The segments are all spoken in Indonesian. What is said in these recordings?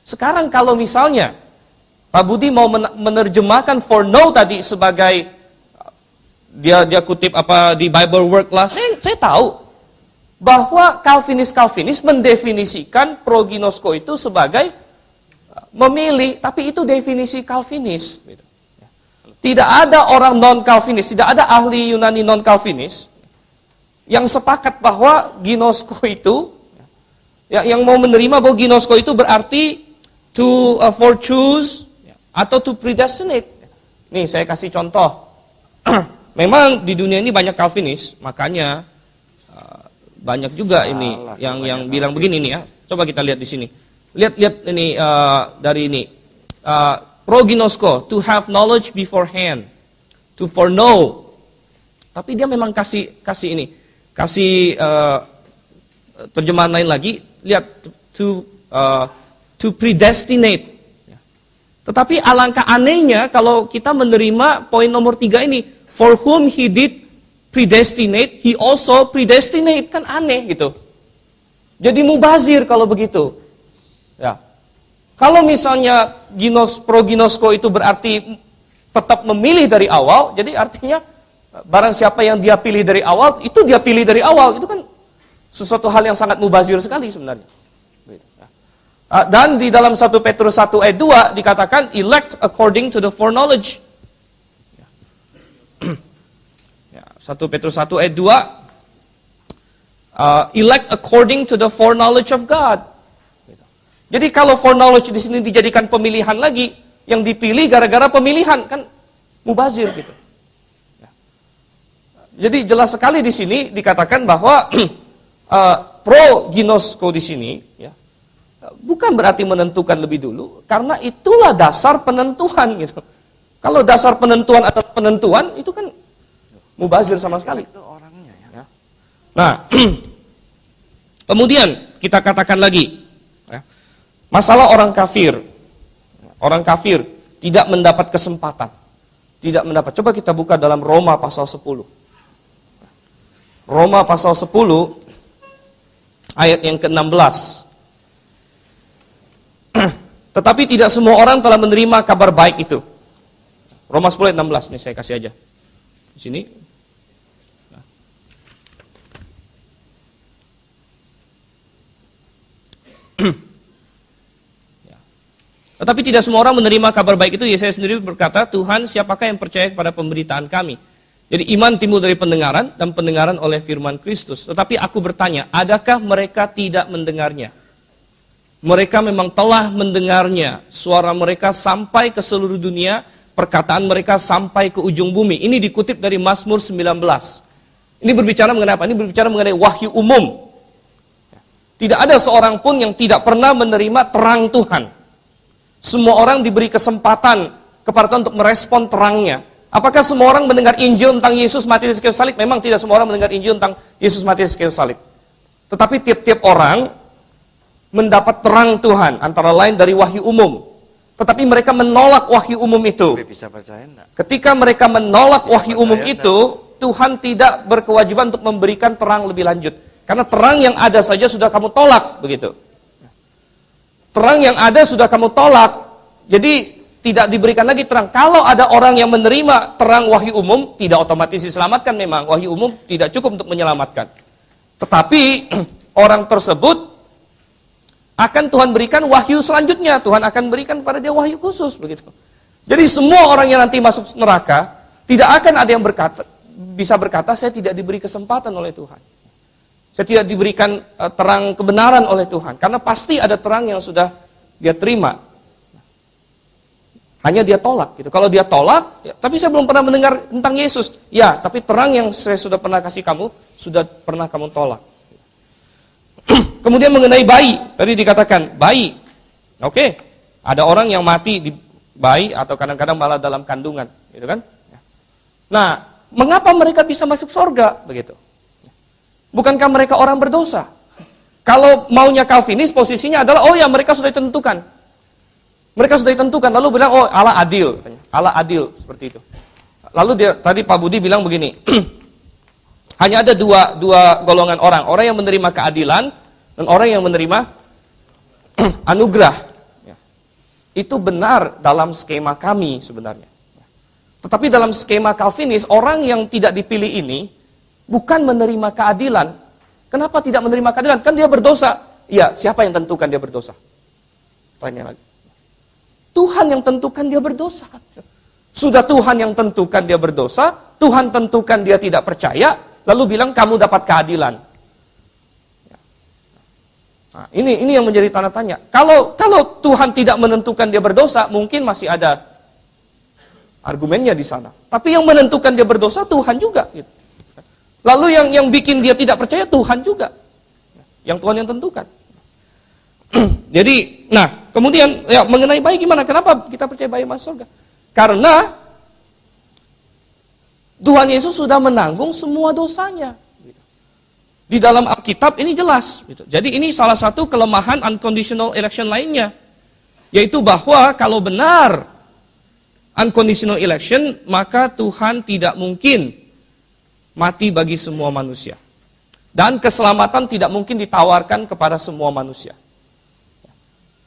Sekarang kalau misalnya Pak Budi mau menerjemahkan for know tadi sebagai dia kutip apa di Bible Work lah, saya tahu bahwa Calvinis mendefinisikan proginosko itu sebagai memilih, tapi itu definisi Calvinis. Tidak ada orang non-Calvinis, tidak ada ahli Yunani non-Calvinis yang sepakat bahwa ginosko itu, yang mau menerima bahwa ginosko itu berarti to for choose atau to predestinate. Nih saya kasih contoh. Memang di dunia ini banyak Calvinis, makanya banyak juga ini yang bilang begini nih ya. Coba kita lihat di sini. Lihat ini dari ini. Proginosko, to have knowledge beforehand, to foreknow. Tapi dia memang kasih ini, kasih terjemahan lain lagi. Lihat to predestinate. Tetapi alangkah anehnya kalau kita menerima poin nomor 3 ini, for whom he did predestinate, he also predestinate. Kan aneh gitu. Jadi mubazir kalau begitu. Ya. Kalau misalnya proginosko itu berarti tetap memilih dari awal, jadi artinya barang siapa yang dia pilih dari awal, itu dia pilih dari awal. Itu kan sesuatu hal yang sangat mubazir sekali sebenarnya. Dan di dalam 1 Petrus 1 ayat 2 dikatakan, elect according to the foreknowledge. 1 Petrus 1 ayat 2, elect according to the foreknowledge of God. Jadi kalau foreknowledge di sini dijadikan pemilihan lagi, yang dipilih gara-gara pemilihan, kan mubazir gitu. Jadi jelas sekali di sini dikatakan bahwa proginosko di sini ya, bukan berarti menentukan lebih dulu, karena itulah dasar penentuan gitu. Kalau dasar penentuan atau penentuan itu kan mubazir sama sekali. Ya. Nah, kemudian kita katakan lagi. Masalah orang kafir. Orang kafir tidak mendapat kesempatan. Tidak mendapat. Coba kita buka dalam Roma pasal 10. Roma pasal 10 ayat yang ke-16. Tetapi tidak semua orang telah menerima kabar baik itu. Roma 10 ayat 16. Ini saya kasih aja. Di sini. Tetapi tidak semua orang menerima kabar baik itu. Yesaya sendiri berkata, Tuhan, siapakah yang percaya kepada pemberitaan kami? Jadi iman timbul dari pendengaran, dan pendengaran oleh firman Kristus. Tetapi aku bertanya, adakah mereka tidak mendengarnya? Mereka memang telah mendengarnya. Suara mereka sampai ke seluruh dunia, perkataan mereka sampai ke ujung bumi. Ini dikutip dari Mazmur 19. Ini berbicara mengenai apa? Ini berbicara mengenai wahyu umum. Tidak ada seorang pun yang tidak pernah menerima terang Tuhan. Semua orang diberi kesempatan kepada Tuhan untuk merespon terangnya. Apakah semua orang mendengar Injil tentang Yesus mati di kayu salib? Memang tidak semua orang mendengar Injil tentang Yesus mati di kayu salib. Tetapi tiap-tiap orang mendapat terang Tuhan, antara lain dari wahyu umum. Tetapi mereka menolak wahyu umum itu. Ketika mereka menolak wahyu umum itu, Tuhan tidak berkewajiban untuk memberikan terang lebih lanjut. Karena terang yang ada saja sudah kamu tolak, begitu. Terang yang ada sudah kamu tolak, jadi tidak diberikan lagi terang. Kalau ada orang yang menerima terang wahyu umum, tidak otomatis diselamatkan memang. Wahyu umum tidak cukup untuk menyelamatkan. Tetapi orang tersebut akan Tuhan berikan wahyu selanjutnya. Tuhan akan berikan pada dia wahyu khusus, begitu. Jadi semua orang yang nanti masuk neraka, tidak akan ada yang bisa berkata, saya tidak diberi kesempatan oleh Tuhan. Saya tidak diberikan terang kebenaran oleh Tuhan. Karena pasti ada terang yang sudah dia terima. Hanya dia tolak gitu. Kalau dia tolak, ya, tapi saya belum pernah mendengar tentang Yesus. Ya, tapi terang yang saya sudah pernah kasih kamu, sudah pernah kamu tolak. Kemudian mengenai bayi. Tadi dikatakan, bayi. Oke, ada orang yang mati di bayi atau kadang-kadang malah dalam kandungan. Gitu kan? Nah, mengapa mereka bisa masuk surga? Begitu. Bukankah mereka orang berdosa? Kalau maunya Calvinis, posisinya adalah, oh ya mereka sudah ditentukan. Mereka sudah ditentukan, lalu bilang, oh Allah adil. Allah adil, seperti itu. Lalu tadi Pak Budi bilang begini, hanya ada dua golongan orang. Orang yang menerima keadilan, dan orang yang menerima anugerah. itu benar dalam skema kami sebenarnya. Tetapi dalam skema Calvinis, orang yang tidak dipilih ini bukan menerima keadilan. Kenapa tidak menerima keadilan? Kan dia berdosa. Iya, siapa yang tentukan dia berdosa? Tanya lagi. Tuhan yang tentukan dia berdosa. Sudah Tuhan yang tentukan dia berdosa, Tuhan tentukan dia tidak percaya, lalu bilang kamu dapat keadilan. Nah, ini yang menjadi tanda tanya. Kalau Tuhan tidak menentukan dia berdosa, mungkin masih ada argumennya di sana. Tapi yang menentukan dia berdosa Tuhan juga. Gitu. Lalu yang bikin dia tidak percaya Tuhan juga. Yang Tuhan yang tentukan. Jadi, nah kemudian ya, mengenai bayi gimana? Kenapa kita percaya bayi masuk surga? Karena Tuhan Yesus sudah menanggung semua dosanya. Di dalam Alkitab ini jelas. Jadi ini salah satu kelemahan unconditional election lainnya. Yaitu bahwa kalau benar unconditional election, maka Tuhan tidak mungkin mati bagi semua manusia. Dan keselamatan tidak mungkin ditawarkan kepada semua manusia.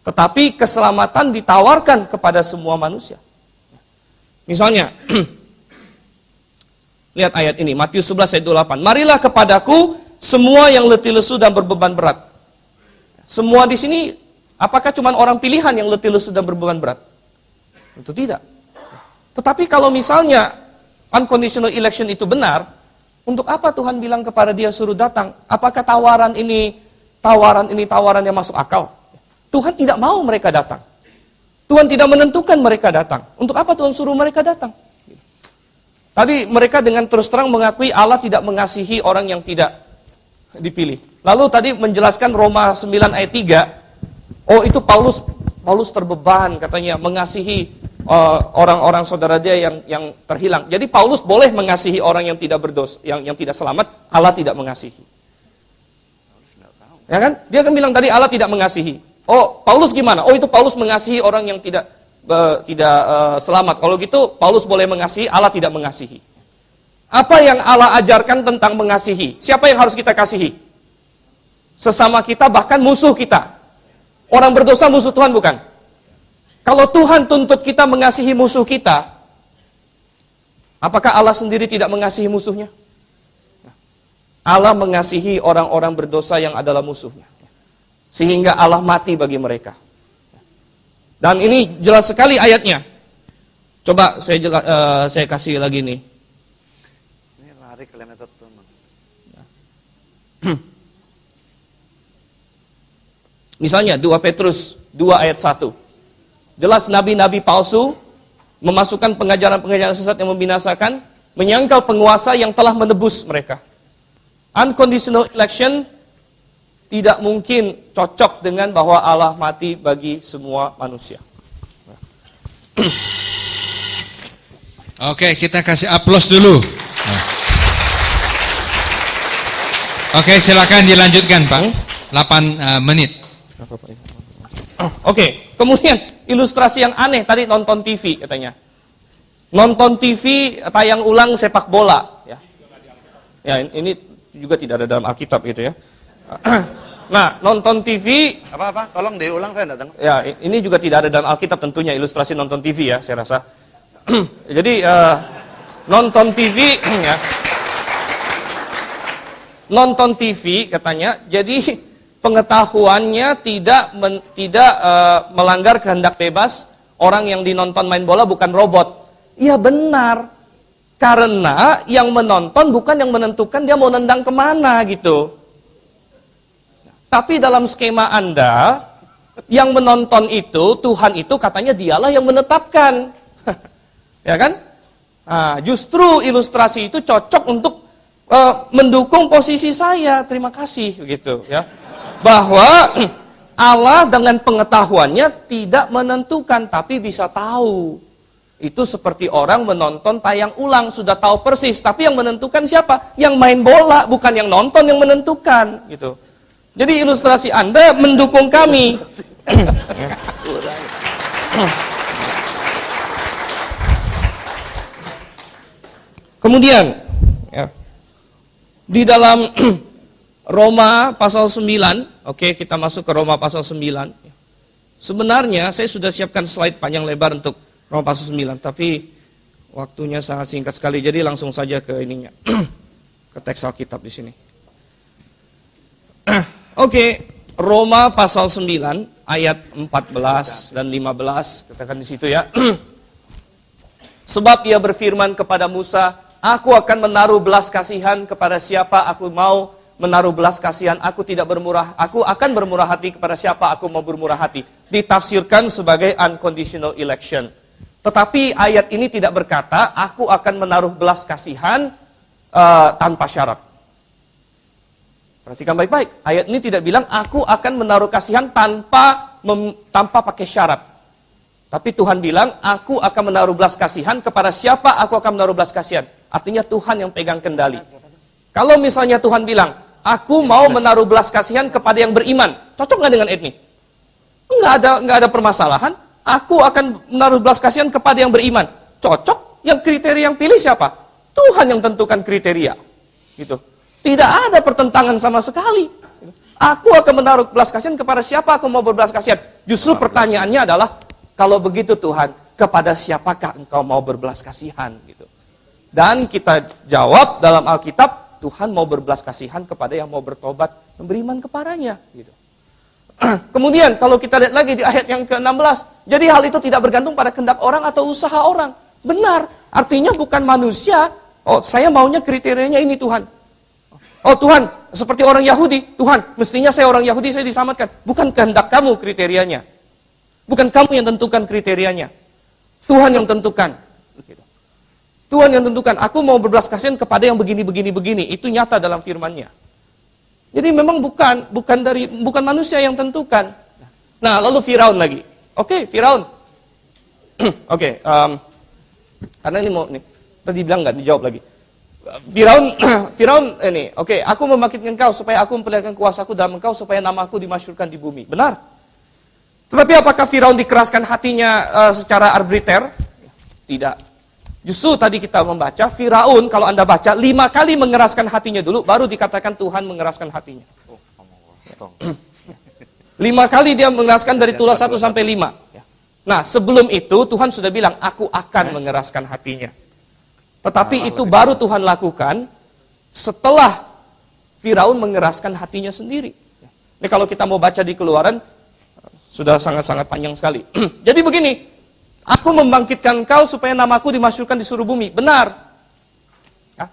Tetapi keselamatan ditawarkan kepada semua manusia. Misalnya, lihat ayat ini, Matius 11 ayat 28. Marilah kepadaku semua yang letih lesu dan berbeban berat. Semua di sini, apakah cuma orang pilihan yang letih lesu dan berbeban berat? Itu tidak. Tetapi kalau misalnya unconditional election itu benar, untuk apa Tuhan bilang kepada dia suruh datang? Apakah tawaran ini tawaran yang masuk akal? Tuhan tidak mau mereka datang. Tuhan tidak menentukan mereka datang. Untuk apa Tuhan suruh mereka datang? Tadi mereka dengan terus terang mengakui Allah tidak mengasihi orang yang tidak dipilih. Lalu tadi menjelaskan Roma 9 ayat 3. Oh itu Paulus terbeban katanya mengasihi orang-orang saudara dia yang terhilang. Jadi Paulus boleh mengasihi orang yang tidak berdosa, yang tidak selamat. Allah tidak mengasihi. Ya kan? Dia kan bilang tadi Allah tidak mengasihi. Oh, Paulus gimana? Oh, itu Paulus mengasihi orang yang tidak selamat. Kalau gitu, Paulus boleh mengasihi, Allah tidak mengasihi. Apa yang Allah ajarkan tentang mengasihi? Siapa yang harus kita kasihi? Sesama kita, bahkan musuh kita. Orang berdosa musuh Tuhan, bukan? Kalau Tuhan tuntut kita mengasihi musuh kita, apakah Allah sendiri tidak mengasihi musuhnya? Allah mengasihi orang-orang berdosa yang adalah musuhnya. Sehingga Allah mati bagi mereka. Dan ini jelas sekali ayatnya. Coba saya kasih lagi nih. Ini lari ke lemetot teman. Misalnya 2 Petrus 2 ayat 1. Jelas nabi-nabi palsu memasukkan pengajaran-pengajaran sesat yang membinasakan, menyangkal penguasa yang telah menebus mereka. Unconditional election tidak mungkin cocok dengan bahwa Allah mati bagi semua manusia. Oke, kita kasih aplaus dulu. Oke, silakan dilanjutkan Pak. 8 menit. Oke, kemudian ilustrasi yang aneh tadi nonton TV katanya. Nonton TV tayang ulang sepak bola. Ya, ini juga tidak ada dalam Alkitab gitu ya. Nah, nonton TV Apa? Tolong diulang, saya datang. ya, ini juga tidak ada dalam Alkitab tentunya ilustrasi nonton TV ya, saya rasa. Jadi nonton TV ya. Nonton TV katanya, jadi pengetahuannya tidak melanggar kehendak bebas. Orang yang dinonton main bola bukan robot. Iya benar. Karena yang menonton bukan yang menentukan dia mau nendang kemana gitu. Tapi dalam skema Anda, yang menonton itu, Tuhan itu katanya dialah yang menetapkan. Ya kan? Nah, justru ilustrasi itu cocok untuk mendukung posisi saya. Terima kasih begitu ya. Bahwa Allah dengan pengetahuannya tidak menentukan tapi bisa tahu. Itu seperti orang menonton tayang ulang, sudah tahu persis, tapi yang menentukan siapa? Yang main bola, bukan yang nonton yang menentukan gitu. Jadi ilustrasi Anda mendukung kami. Kemudian ya, di dalam Roma pasal 9, oke kita masuk ke Roma pasal 9. Sebenarnya saya sudah siapkan slide panjang lebar untuk Roma pasal 9, tapi waktunya sangat singkat sekali, jadi langsung saja ke ininya, ke teks Alkitab di sini. Oke, Roma pasal 9 ayat 14 dan 15, katakan di situ ya. Sebab ia berfirman kepada Musa, aku akan menaruh belas kasihan kepada siapa aku mau menaruh belas kasihan, aku akan bermurah hati kepada siapa aku mau bermurah hati. Ditafsirkan sebagai unconditional election. Tetapi ayat ini tidak berkata, aku akan menaruh belas kasihan tanpa syarat. Perhatikan baik-baik, ayat ini tidak bilang, aku akan menaruh kasihan tanpa pakai syarat. Tapi Tuhan bilang, aku akan menaruh belas kasihan kepada siapa aku akan menaruh belas kasihan. Artinya Tuhan yang pegang kendali. Kalau misalnya Tuhan bilang, aku mau menaruh belas kasihan kepada yang beriman, cocok nggak dengan ayat ini? Nggak ada permasalahan. Aku akan menaruh belas kasihan kepada yang beriman, cocok. Yang kriteria yang pilih siapa? Tuhan yang tentukan kriteria. Gitu. Tidak ada pertentangan sama sekali. Aku akan menaruh belas kasihan kepada siapa aku mau berbelas kasihan. Justru pertanyaannya adalah, kalau begitu Tuhan, kepada siapakah engkau mau berbelas kasihan? Gitu. Dan kita jawab dalam Alkitab, Tuhan mau berbelas kasihan kepada yang mau bertobat, yang beriman kepadanya. Gitu. Kemudian kalau kita lihat lagi di ayat yang ke-16, jadi hal itu tidak bergantung pada kehendak orang atau usaha orang. Benar, artinya bukan manusia, oh saya maunya kriterianya ini Tuhan. Oh Tuhan, seperti orang Yahudi, Tuhan, mestinya saya orang Yahudi, saya diselamatkan. Bukan kehendak kamu kriterianya. Bukan kamu yang tentukan kriterianya. Tuhan yang tentukan. Tuhan yang tentukan, aku mau berbelas kasihan kepada yang begini. Itu nyata dalam firman-Nya. Jadi memang bukan manusia yang tentukan. Nah, lalu Firaun lagi. Oke, Firaun. Oke, karena ini mau nih, tadi bilang nggak dijawab lagi. Firaun ini, oke, aku membangkitkan engkau supaya aku memperlihatkan kuasaku dalam engkau supaya namaku dimasyhurkan di bumi. Benar. Tetapi apakah Firaun dikeraskan hatinya secara arbitrter? Tidak. Justru tadi kita membaca, Firaun kalau Anda baca 5 kali mengeraskan hatinya dulu, baru dikatakan Tuhan mengeraskan hatinya. 5 kali dia mengeraskan dari tulas 1 sampai 5. Nah, sebelum itu Tuhan sudah bilang, aku akan mengeraskan hatinya. Tetapi itu baru Tuhan lakukan setelah Firaun mengeraskan hatinya sendiri. Ini kalau kita mau baca di Keluaran, sudah sangat-sangat panjang sekali. Jadi begini, aku membangkitkan engkau supaya namaku dimasyhurkan di seluruh bumi. Benar. Ya.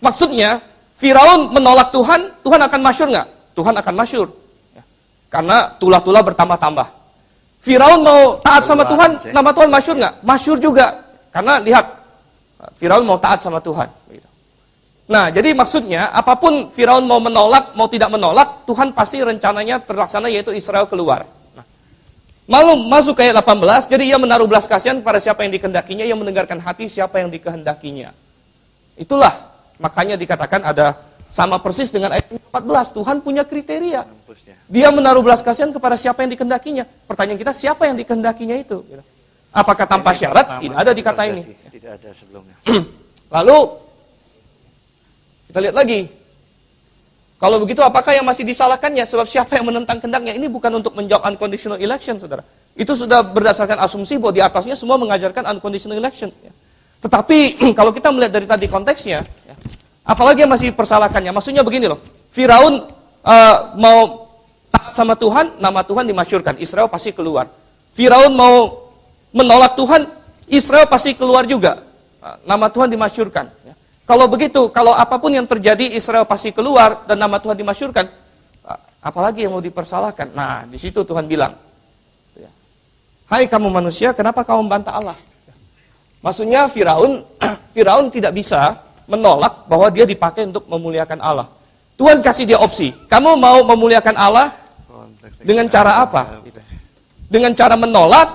Maksudnya, Firaun menolak Tuhan, Tuhan akan masyhur nggak? Tuhan akan masyhur. Ya. Karena tulah-tulah bertambah-tambah. Firaun mau taat sama Tuhan, nama Tuhan masyhur nggak? Masyhur juga. Karena lihat, Firaun mau taat sama Tuhan. Nah, jadi maksudnya, apapun Firaun mau menolak, mau tidak menolak, Tuhan pasti rencananya terlaksana, yaitu Israel keluar. Malu masuk ke ayat 18, jadi ia menaruh belas kasihan kepada siapa yang dikehendakinya, ia mendengarkan hati siapa yang dikehendakinya. Itulah, makanya dikatakan ada sama persis dengan ayat 14, Tuhan punya kriteria. Dia menaruh belas kasihan kepada siapa yang dikehendakinya. Pertanyaan kita, siapa yang dikehendakinya itu? Apakah tanpa syarat? Tidak ada di kata ini. Tidak ada sebelumnya. Lalu, kita lihat lagi. Kalau begitu, apakah yang masih disalahkannya? Sebab siapa yang menentang kehendaknya? Ini bukan untuk menjawab unconditional election, saudara. Itu sudah berdasarkan asumsi bahwa di atasnya semua mengajarkan unconditional election. Tetapi, kalau kita melihat dari tadi konteksnya, apalagi yang masih dipersalahkannya? Maksudnya begini loh, Firaun mau taat sama Tuhan, nama Tuhan dimasyhurkan, Israel pasti keluar. Firaun mau menolak Tuhan, Israel pasti keluar juga. Nama Tuhan dimasyhurkan. Kalau begitu, kalau apapun yang terjadi, Israel pasti keluar dan nama Tuhan dimasyhurkan. Apalagi yang mau dipersalahkan? Nah, di situ Tuhan bilang, hai kamu manusia, kenapa kamu membantah Allah? Maksudnya Firaun tidak bisa menolak bahwa dia dipakai untuk memuliakan Allah. Tuhan kasih dia opsi. Kamu mau memuliakan Allah dengan cara apa? Dengan cara menolak,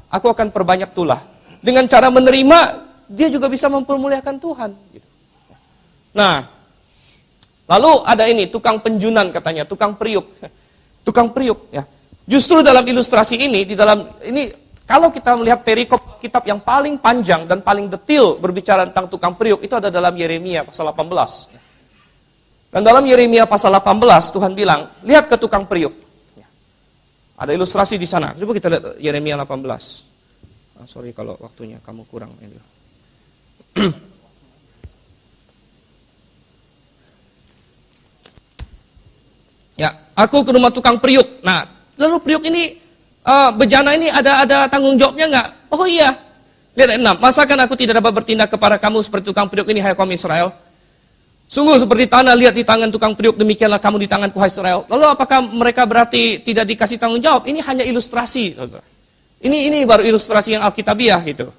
aku akan perbanyak tulah. Dengan cara menerima, dia juga bisa mempermuliakan Tuhan. Nah, lalu ada ini, tukang penjunan katanya, tukang periuk. Tukang periuk, ya. Justru dalam ilustrasi ini, kalau kita melihat perikop kitab yang paling panjang dan paling detail berbicara tentang tukang periuk, itu ada dalam Yeremia pasal 18. Dan dalam Yeremia pasal 18, Tuhan bilang, lihat ke tukang periuk. Ada ilustrasi di sana. Coba kita lihat Yeremia 18. Sorry kalau waktunya kamu kurang. Ya, aku ke rumah tukang periuk. Nah, lalu periuk ini, bejana ini ada tanggung jawabnya nggak? Oh iya. Lihat ayat 6. Masakan aku tidak dapat bertindak kepada kamu seperti tukang periuk ini, hai kaum Israel? Sungguh seperti tanah lihat di tangan tukang periuk, demikianlah kamu di tanganku, hai Israel. Lalu apakah mereka berarti tidak dikasih tanggung jawab? Ini hanya ilustrasi. Ini baru ilustrasi yang alkitabiah gitu.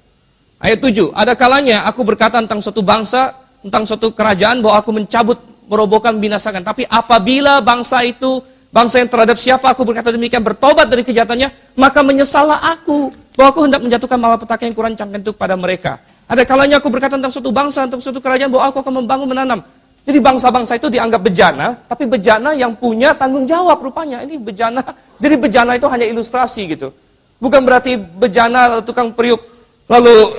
Ayat 7. Ada kalanya aku berkata tentang suatu bangsa, tentang suatu kerajaan, bahwa aku mencabut, merobohkan, binasakan. Tapi apabila bangsa itu, bangsa yang terhadap siapa aku berkata demikian, bertobat dari kejahatannya, maka menyesallah aku, bahwa aku hendak menjatuhkan malapetaka yang kurancangkan itu pada mereka. Ada kalanya aku berkata tentang suatu bangsa, tentang suatu kerajaan, bahwa aku akan membangun, menanam. Jadi bangsa-bangsa itu dianggap bejana, tapi bejana yang punya tanggung jawab rupanya. Ini bejana, jadi bejana itu hanya ilustrasi gitu. Bukan berarti bejana tukang periuk, lalu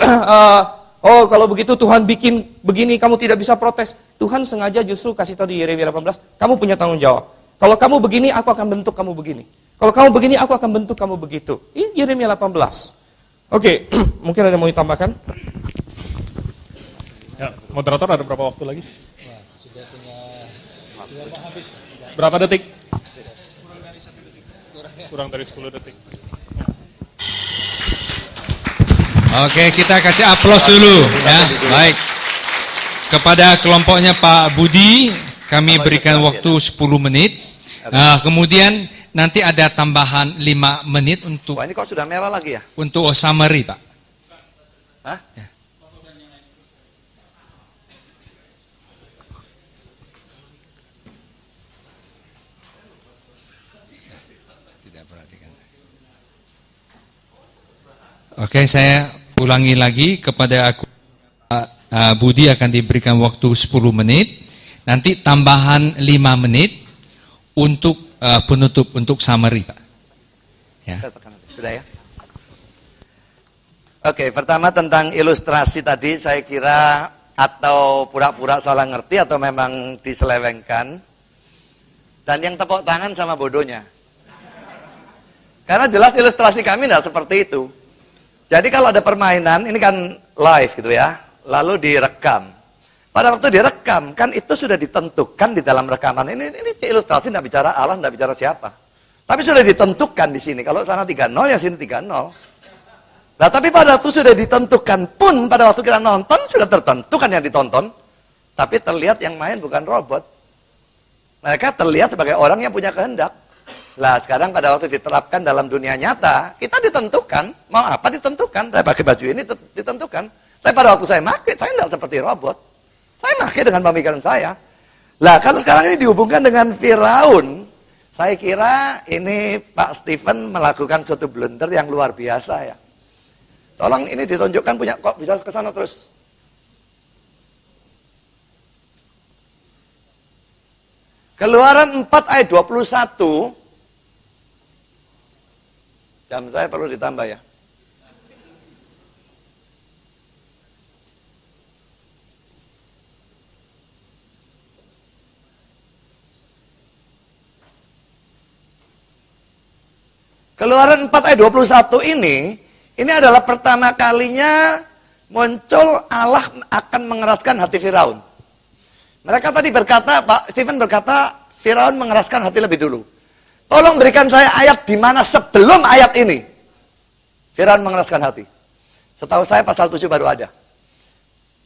oh kalau begitu Tuhan bikin begini, kamu tidak bisa protes. Tuhan sengaja justru kasih tahu di Yeremia 18, kamu punya tanggung jawab. Kalau kamu begini, aku akan bentuk kamu begini. Kalau kamu begini, aku akan bentuk kamu begitu. Ini Yeremia 18. Oke, mungkin ada yang mau ditambahkan? Ya, moderator ada berapa waktu lagi? Berapa detik? Kurang dari 10 detik. Oke, kita kasih aplaus dulu ya. Baik. Kepada kelompoknya Pak Budi, kami berikan waktu 10 menit. Kemudian nanti ada tambahan 5 menit untuk Wah, ini kok sudah merah lagi ya? Untuk summary, Pak. Hah? Ya. Tidak perhatikan. Oke, saya ulangi lagi kepada aku, Budi akan diberikan waktu 10 menit, nanti tambahan 5 menit untuk penutup, untuk summary, Pak. Ya. Sudah ya? Oke, pertama tentang ilustrasi tadi, saya kira atau pura-pura salah ngerti atau memang diselewengkan. Dan yang tepuk tangan sama bodohnya. Karena jelas ilustrasi kami tidak seperti itu. Jadi kalau ada permainan, ini kan live gitu ya, lalu direkam. Pada waktu direkam, kan itu sudah ditentukan di dalam rekaman. Ini ilustrasi, tidak bicara Allah, tidak bicara siapa. Tapi sudah ditentukan di sini. Kalau sana 3-0, ya sini 3-0. Nah, tapi pada waktu sudah ditentukan pun, pada waktu kita nonton, sudah tertentukan yang ditonton. Tapi terlihat yang main bukan robot. Mereka terlihat sebagai orang yang punya kehendak. Lah sekarang pada waktu diterapkan dalam dunia nyata, kita ditentukan, mau apa ditentukan, saya pakai baju ini ditentukan. Tapi pada waktu saya pakai, saya tidak seperti robot. Saya pakai dengan pemikiran saya. Lah kalau sekarang ini dihubungkan dengan Firaun, saya kira ini Pak Stephen melakukan suatu blunder yang luar biasa ya. Tolong ini ditunjukkan punya, kok bisa ke sana terus. Keluaran 4 ayat 21. Jam saya perlu ditambah ya. Keluaran 4 ayat 21 ini adalah pertama kalinya muncul Allah akan mengeraskan hati Firaun. Mereka tadi berkata, Pak Stephen berkata, Firaun mengeraskan hati lebih dulu. Tolong berikan saya ayat di mana sebelum ayat ini Firaun mengeraskan hati. Setahu saya pasal 7 baru ada.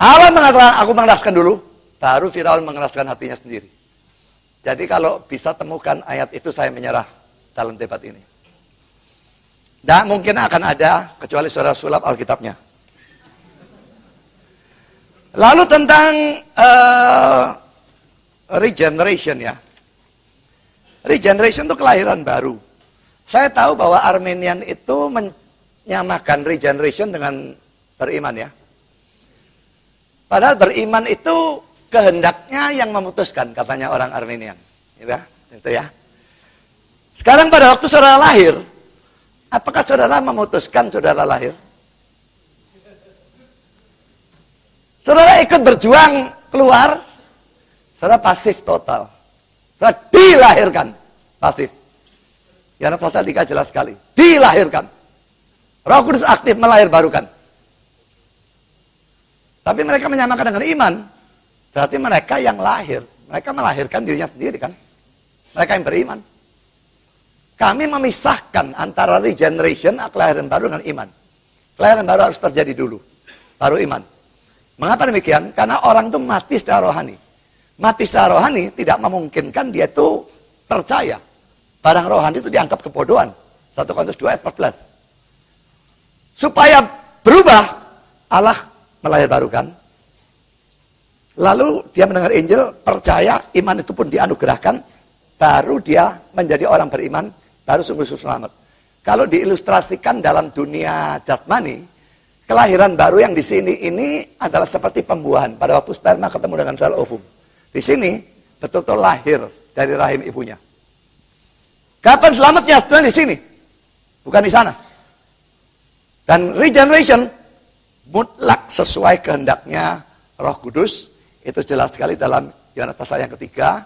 Allah mengatakan, aku mengeraskan dulu, baru Firaun mengeraskan hatinya sendiri. Jadi kalau bisa temukan ayat itu, saya menyerah dalam debat ini. Tidak mungkin akan ada, kecuali saudara sulap Alkitabnya. Lalu tentang regeneration ya. Regeneration itu kelahiran baru. Saya tahu bahwa Armenian itu menyamakan regeneration dengan beriman ya. Padahal beriman itu kehendaknya yang memutuskan, katanya orang Armenian. Ya, itu ya. Sekarang pada waktu saudara lahir, apakah saudara memutuskan saudara lahir? Saudara ikut berjuang keluar, saudara pasif total. Saudara dilahirkan, pasif. Yohanes pasal 3 jelas sekali. Dilahirkan. Roh Kudus aktif melahirbarukan. Tapi mereka menyamakan dengan iman. Berarti mereka yang lahir. Mereka melahirkan dirinya sendiri kan. Mereka yang beriman. Kami memisahkan antara regeneration, kelahiran baru dengan iman. Kelahiran baru harus terjadi dulu. Baru iman. Mengapa demikian? Karena orang itu mati secara rohani. Mati secara rohani tidak memungkinkan dia itu percaya. Barang rohani itu dianggap kebodohan. 1 Korintus 2 ayat 14. Supaya berubah, Allah melahirbarukan. Lalu dia mendengar Injil, percaya, iman itu pun dianugerahkan. Baru dia menjadi orang beriman, baru sungguh-sungguh selamat. Kalau diilustrasikan dalam dunia jasmani, kelahiran baru yang di sini ini adalah seperti pembuahan. Pada waktu sperma ketemu dengan sel ovum. Di sini betul-betul lahir dari rahim ibunya. Kapan selamatnya? Setelah di sini, bukan di sana. Dan regeneration mutlak sesuai kehendaknya Roh Kudus. Itu jelas sekali dalam Yohanes pasal yang ketiga.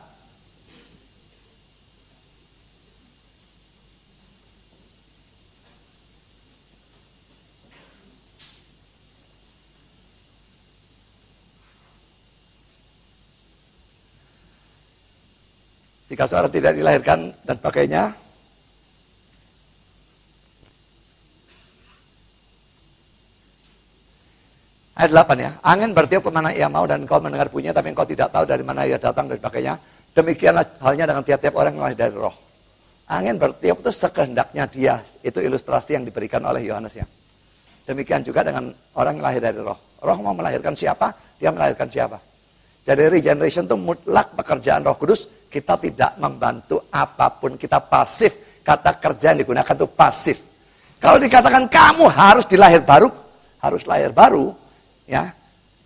Jika seorang tidak dilahirkan dan sebagainya. Ayat 8 ya. Angin bertiup kemana ia mau dan engkau mendengar bunyinya, tapi engkau tidak tahu dari mana ia datang dan sebagainya. Demikianlah halnya dengan tiap-tiap orang yang lahir dari roh. Angin bertiup itu sekehendaknya dia. Itu ilustrasi yang diberikan oleh Yohanes ya. Demikian juga dengan orang yang lahir dari roh. Roh mau melahirkan siapa, dia melahirkan siapa. Jadi regeneration itu mutlak pekerjaan Roh Kudus. Kita tidak membantu apapun, kita pasif. Kata kerja yang digunakan itu pasif. Kalau dikatakan kamu harus dilahir baru, harus lahir baru, ya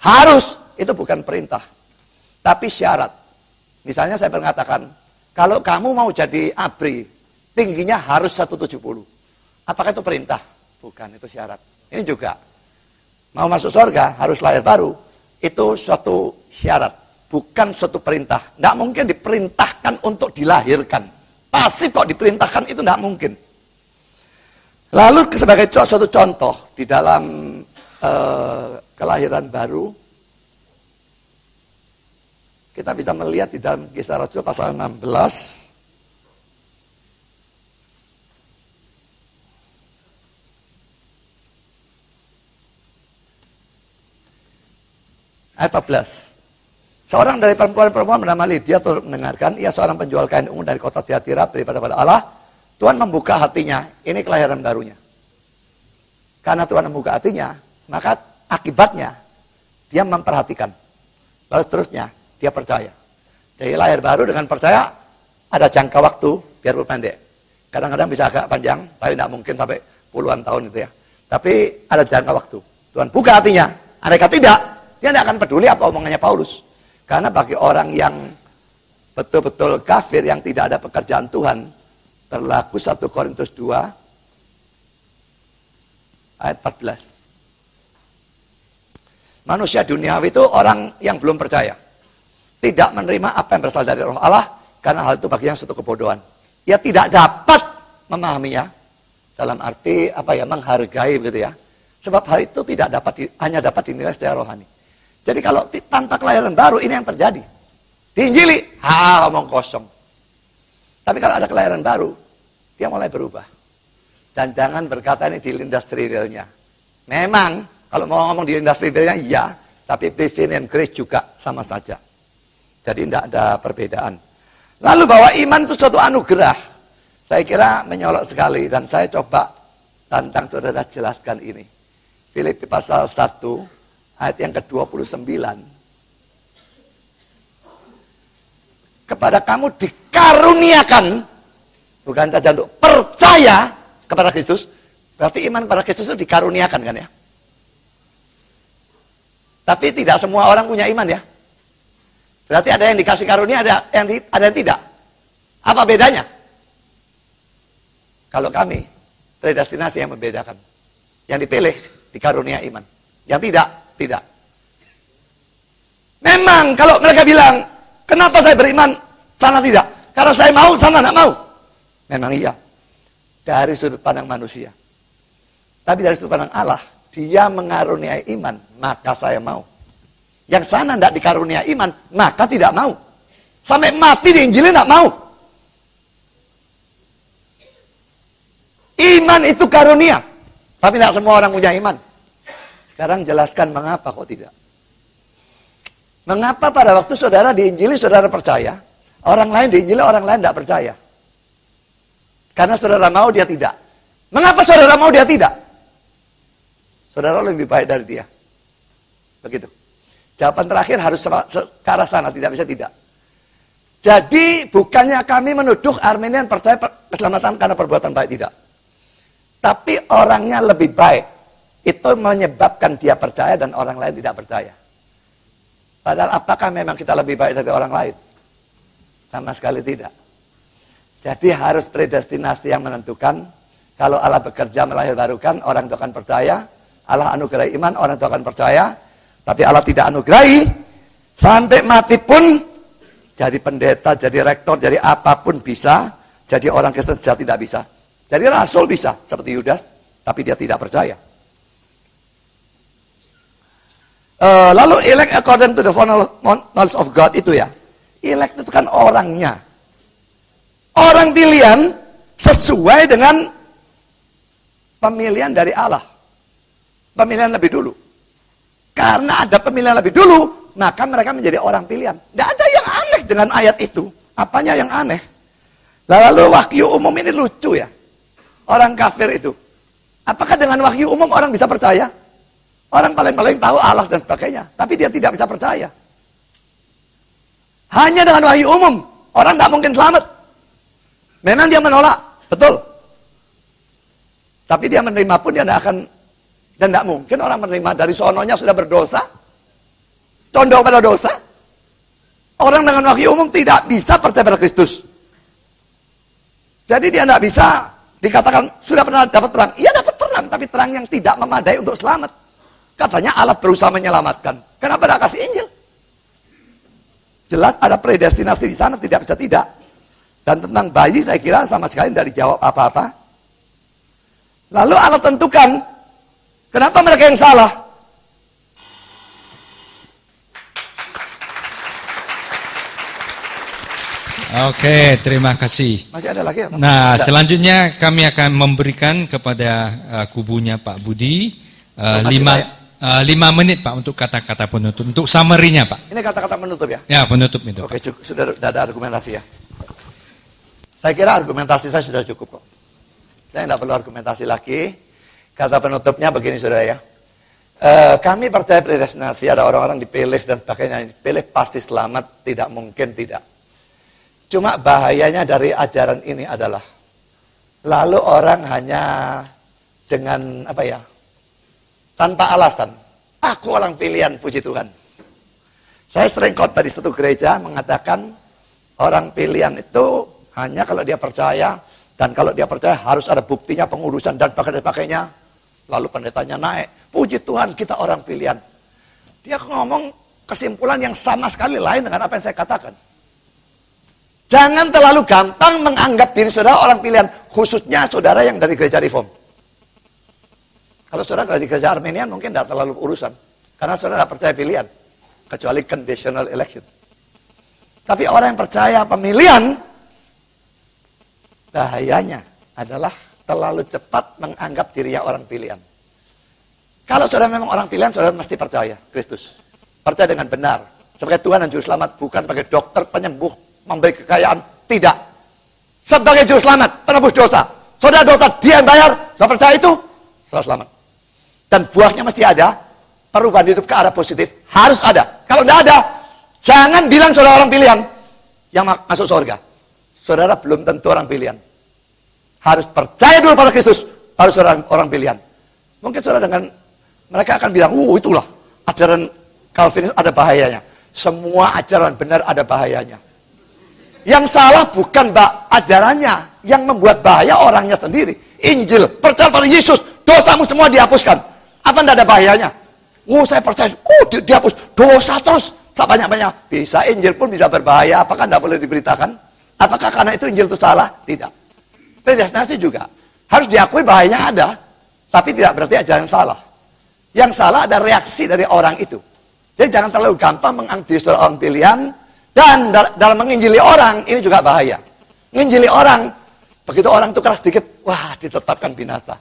harus, itu bukan perintah. Tapi syarat. Misalnya saya mengatakan, kalau kamu mau jadi ABRI, tingginya harus 170. Apakah itu perintah? Bukan, itu syarat. Ini juga. Mau masuk surga, harus lahir baru. Itu suatu syarat, bukan suatu perintah. Tidak mungkin diperintahkan untuk dilahirkan. Pasti kok diperintahkan, itu tidak mungkin. Lalu sebagai suatu contoh di dalam kelahiran baru, kita bisa melihat di dalam Kisah Rasul pasal 16. Ayat 14. Seorang dari perempuan-perempuan bernama Lydia turut mendengarkan. Ia seorang penjual kain ungu dari kota Tiatira, beribadah pada Allah. Tuhan membuka hatinya. Ini kelahiran barunya. Karena Tuhan membuka hatinya, maka akibatnya dia memperhatikan. Lalu seterusnya dia percaya. Jadi lahir baru dengan percaya ada jangka waktu biar pendek. Kadang-kadang bisa agak panjang, tapi tidak mungkin sampai puluhan tahun itu ya. Tapi ada jangka waktu. Tuhan buka hatinya. Andai kata tidak, dia tidak akan peduli apa omongannya Paulus. Karena bagi orang yang betul-betul kafir, yang tidak ada pekerjaan Tuhan, berlaku 1 Korintus 2 ayat 14. Manusia duniawi itu orang yang belum percaya. Tidak menerima apa yang berasal dari roh Allah, karena hal itu baginya suatu kebodohan. Ia tidak dapat memahaminya, dalam arti menghargai begitu ya. Sebab hal itu tidak dapat hanya dapat dinilai secara rohani. Jadi kalau tanpa kelahiran baru, ini yang terjadi. Diinjili, omong kosong. Tapi kalau ada kelahiran baru, dia mulai berubah. Dan jangan berkata ini dilindas trivilnya. Memang, kalau mau ngomong dilindas trivilnya, iya. Tapi living and grace juga sama saja. Jadi tidak ada perbedaan. Lalu bahwa iman itu suatu anugerah. Saya kira menyolok sekali. Dan saya coba tantang saudara jelaskan ini. Filipi pasal 1. Ayat yang ke-29. Kepada kamu dikaruniakan, bukan saja untuk percaya kepada Kristus, berarti iman kepada Kristus itu dikaruniakan kan ya. Tapi tidak semua orang punya iman ya. Berarti ada yang dikasih karunia, ada yang tidak. Apa bedanya? Kalau kami, predestinasi yang membedakan. Yang dipilih, dikarunia iman. Yang tidak. Memang kalau mereka bilang, kenapa saya beriman, sana tidak? Karena saya mau, sana tidak mau. Memang iya. dari sudut pandang manusia. Tapi dari sudut pandang Allah, dia mengaruniai iman, maka saya mau. Yang sana tidak dikaruniai iman, maka tidak mau. Sampai mati diinjilin tidak mau. Iman itu karunia. Tapi tidak semua orang punya iman. Sekarang jelaskan mengapa kok tidak. Mengapa pada waktu saudara diinjili, saudara percaya. Orang lain diinjili, orang lain tidak percaya. Karena saudara mau, dia tidak. Mengapa saudara mau, dia tidak? Saudara lebih baik dari dia. Begitu. Jawaban terakhir harus ke arah sana, tidak bisa tidak. Jadi bukannya kami menuduh Arminian percaya keselamatan karena perbuatan baik, tidak. Tapi orangnya lebih baik. Itu menyebabkan dia percaya dan orang lain tidak percaya. Padahal apakah memang kita lebih baik dari orang lain? Sama sekali tidak. Jadi harus predestinasi yang menentukan. Kalau Allah bekerja melahirkan, orang itu akan percaya. Allah anugerai iman, orang itu akan percaya. Tapi Allah tidak anugerahi, sampai mati pun, jadi pendeta, jadi rektor, jadi apapun bisa, jadi orang Kristen sejati tidak bisa. Jadi rasul bisa, seperti Yudas, tapi dia tidak percaya. Lalu elect according to the knowledge of God itu ya, elect itu kan orangnya. Orang pilihan sesuai dengan pemilihan dari Allah. Pemilihan lebih dulu. Karena ada pemilihan lebih dulu, maka mereka menjadi orang pilihan. Tidak ada yang aneh dengan ayat itu. Apanya yang aneh? Lalu wahyu umum ini lucu ya. Orang kafir itu. Apakah dengan wahyu umum orang bisa percaya? Orang paling-paling tahu Allah dan sebagainya. Tapi dia tidak bisa percaya. Hanya dengan wahyu umum. Orang tidak mungkin selamat. Memang dia menolak. Betul. Tapi dia menerima pun dia tidak akan. Dan tidak mungkin orang menerima dari sononya sudah berdosa. Condong pada dosa. Orang dengan wahyu umum tidak bisa percaya pada Kristus. Jadi dia tidak bisa dikatakan sudah pernah dapat terang. Iya dapat terang, tapi terang yang tidak memadai untuk selamat. Katanya Allah berusaha menyelamatkan. Kenapa tidak kasih Injil? Jelas ada predestinasi di sana, tidak bisa tidak. Dan tentang bayi saya kira sama sekali tidak dijawab apa-apa. Lalu Allah tentukan, kenapa mereka yang salah? Oke, terima kasih. Masih ada lagi? Nah, selanjutnya kami akan memberikan kepada kubunya Pak Budi 5 menit Pak untuk kata-kata penutup, untuk summary-nya Pak. Ini kata-kata penutup ya? Ya, penutup itu. Oke, cukup, sudah ada argumentasi ya. Saya kira argumentasi saya sudah cukup kok. Saya tidak perlu argumentasi lagi. Kata penutupnya begini saudara ya. Kami percaya predestinasi, ada orang-orang dipilih dan sebagainya. Dipilih pasti selamat, tidak mungkin tidak. Cuma bahayanya dari ajaran ini adalah lalu orang hanya dengan apa ya, tanpa alasan. Aku orang pilihan, puji Tuhan. Saya sering khotbah di satu gereja mengatakan orang pilihan itu hanya kalau dia percaya, dan kalau dia percaya harus ada buktinya pengurusan dan sebagainya. Lalu pendetanya naik, puji Tuhan kita orang pilihan. Dia ngomong kesimpulan yang sama sekali lain dengan apa yang saya katakan. Jangan terlalu gampang menganggap diri saudara orang pilihan, khususnya saudara yang dari gereja Reform. Kalau saudara dari gereja Armenian mungkin tidak terlalu urusan, karena saudara tidak percaya pilihan, kecuali conditional election. Tapi orang yang percaya pemilihan, bahayanya adalah terlalu cepat menganggap dirinya orang pilihan. Kalau saudara memang orang pilihan, saudara mesti percaya Kristus. Percaya dengan benar, sebagai Tuhan dan Juru Selamat, bukan sebagai dokter penyembuh, memberi kekayaan, tidak. Sebagai Juru Selamat, penebus dosa. Saudara dosa, dia yang bayar, saudara percaya itu, saudara selamat. Dan buahnya mesti ada, perubahan hidup ke arah positif, harus ada. Kalau tidak ada, jangan bilang saudara orang pilihan yang masuk surga. Saudara belum tentu orang pilihan. Harus percaya dulu pada Kristus, harus orang pilihan. Mungkin saudara dengan mereka akan bilang, itulah ajaran Calvinis ada bahayanya. Semua ajaran benar ada bahayanya. Yang salah bukan ajarannya, yang membuat bahaya orangnya sendiri. Injil, percaya pada Yesus, dosamu semua dihapuskan. Apa tidak ada bahayanya? Saya percaya, dihapus, dosa terus, banyak-banyak. Bisa, Injil pun bisa berbahaya, apakah tidak boleh diberitakan? Apakah karena itu Injil itu salah? Tidak. Predestinasi juga. Harus diakui bahayanya ada, tapi tidak berarti ajaran salah. Yang salah ada reaksi dari orang itu. Jadi jangan terlalu gampang menganggap orang pilihan, dan dalam menginjili orang, ini juga bahaya. Menginjili orang, begitu orang tukar sedikit, wah ditetapkan binasa.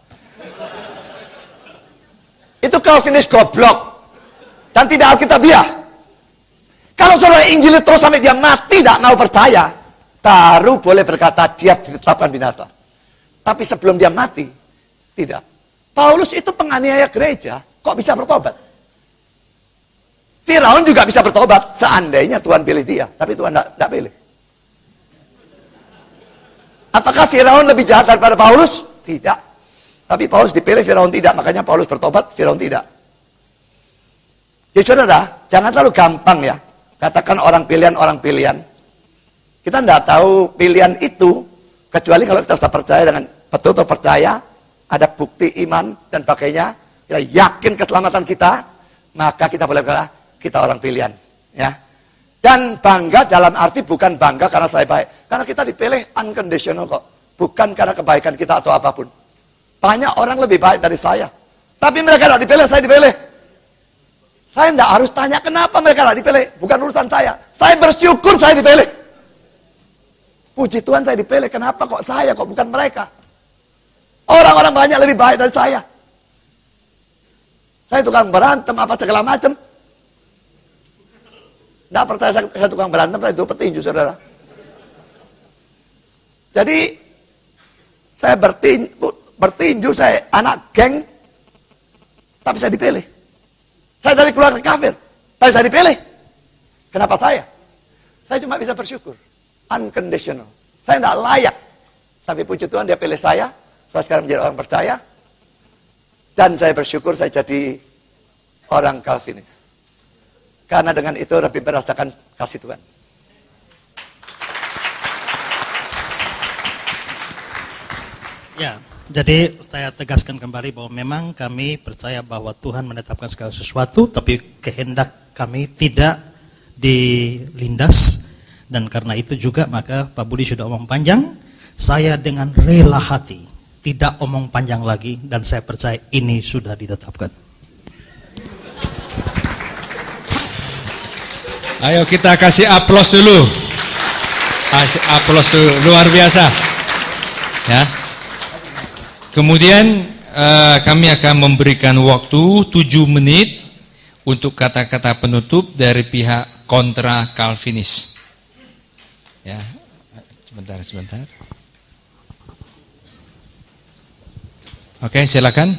Itu Calvinis goblok, dan tidak alkitabiah. Kalau saudara injili terus sampai dia mati, tidak mau percaya, baru boleh berkata dia ditetapkan binasa. Tapi sebelum dia mati, tidak. Paulus itu penganiaya gereja, kok bisa bertobat? Firaun juga bisa bertobat, seandainya Tuhan pilih dia. Tapi Tuhan tidak pilih. Apakah Firaun lebih jahat daripada Paulus? Tidak. Tapi Paulus dipilih, Firaun tidak. Makanya Paulus bertobat, Firaun tidak. Jadi saudara, jangan terlalu gampang ya. Katakan orang pilihan. Kita tidak tahu pilihan itu, kecuali kalau kita sudah percaya dengan betul-betul percaya, ada bukti iman dan sebagainya, kita yakin keselamatan kita, maka kita boleh berkata, kita orang pilihan. Ya. Dan bangga dalam arti bukan bangga karena saya baik. Karena kita dipilih unconditional kok. Bukan karena kebaikan kita atau apapun. Banyak orang lebih baik dari saya. Tapi mereka tidak dipilih, saya dipilih. Saya tidak harus tanya kenapa mereka tidak dipilih. Bukan urusan saya. Saya bersyukur saya dipilih. Puji Tuhan saya dipilih. Kenapa kok saya, kok bukan mereka? Orang-orang banyak lebih baik dari saya. Saya tukang berantem, apa segala macam. Tidak percaya saya tukang berantem, saya itu petinju, saudara. Jadi, saya bertinju, saya anak geng, tapi saya dipilih. Saya dari keluarga kafir, tapi saya dipilih. Kenapa saya? Saya cuma bisa bersyukur. Unconditional. Saya tidak layak. Tapi puji Tuhan dia pilih saya sekarang menjadi orang percaya. Dan saya bersyukur saya jadi orang Calvinis. Karena dengan itu lebih merasakan kasih Tuhan. Ya, jadi saya tegaskan kembali bahwa memang kami percaya bahwa Tuhan menetapkan segala sesuatu, tapi kehendak kami tidak dilindas. Dan karena itu juga maka Pak Budi sudah omong panjang, saya dengan rela hati tidak omong panjang lagi, dan saya percaya ini sudah ditetapkan. Ayo kita kasih aplaus dulu. Kasih aplaus dulu, luar biasa. Ya. Kemudian kami akan memberikan waktu 7 menit untuk kata-kata penutup dari pihak kontra Calvinis. Ya. Sebentar. Oke, silakan.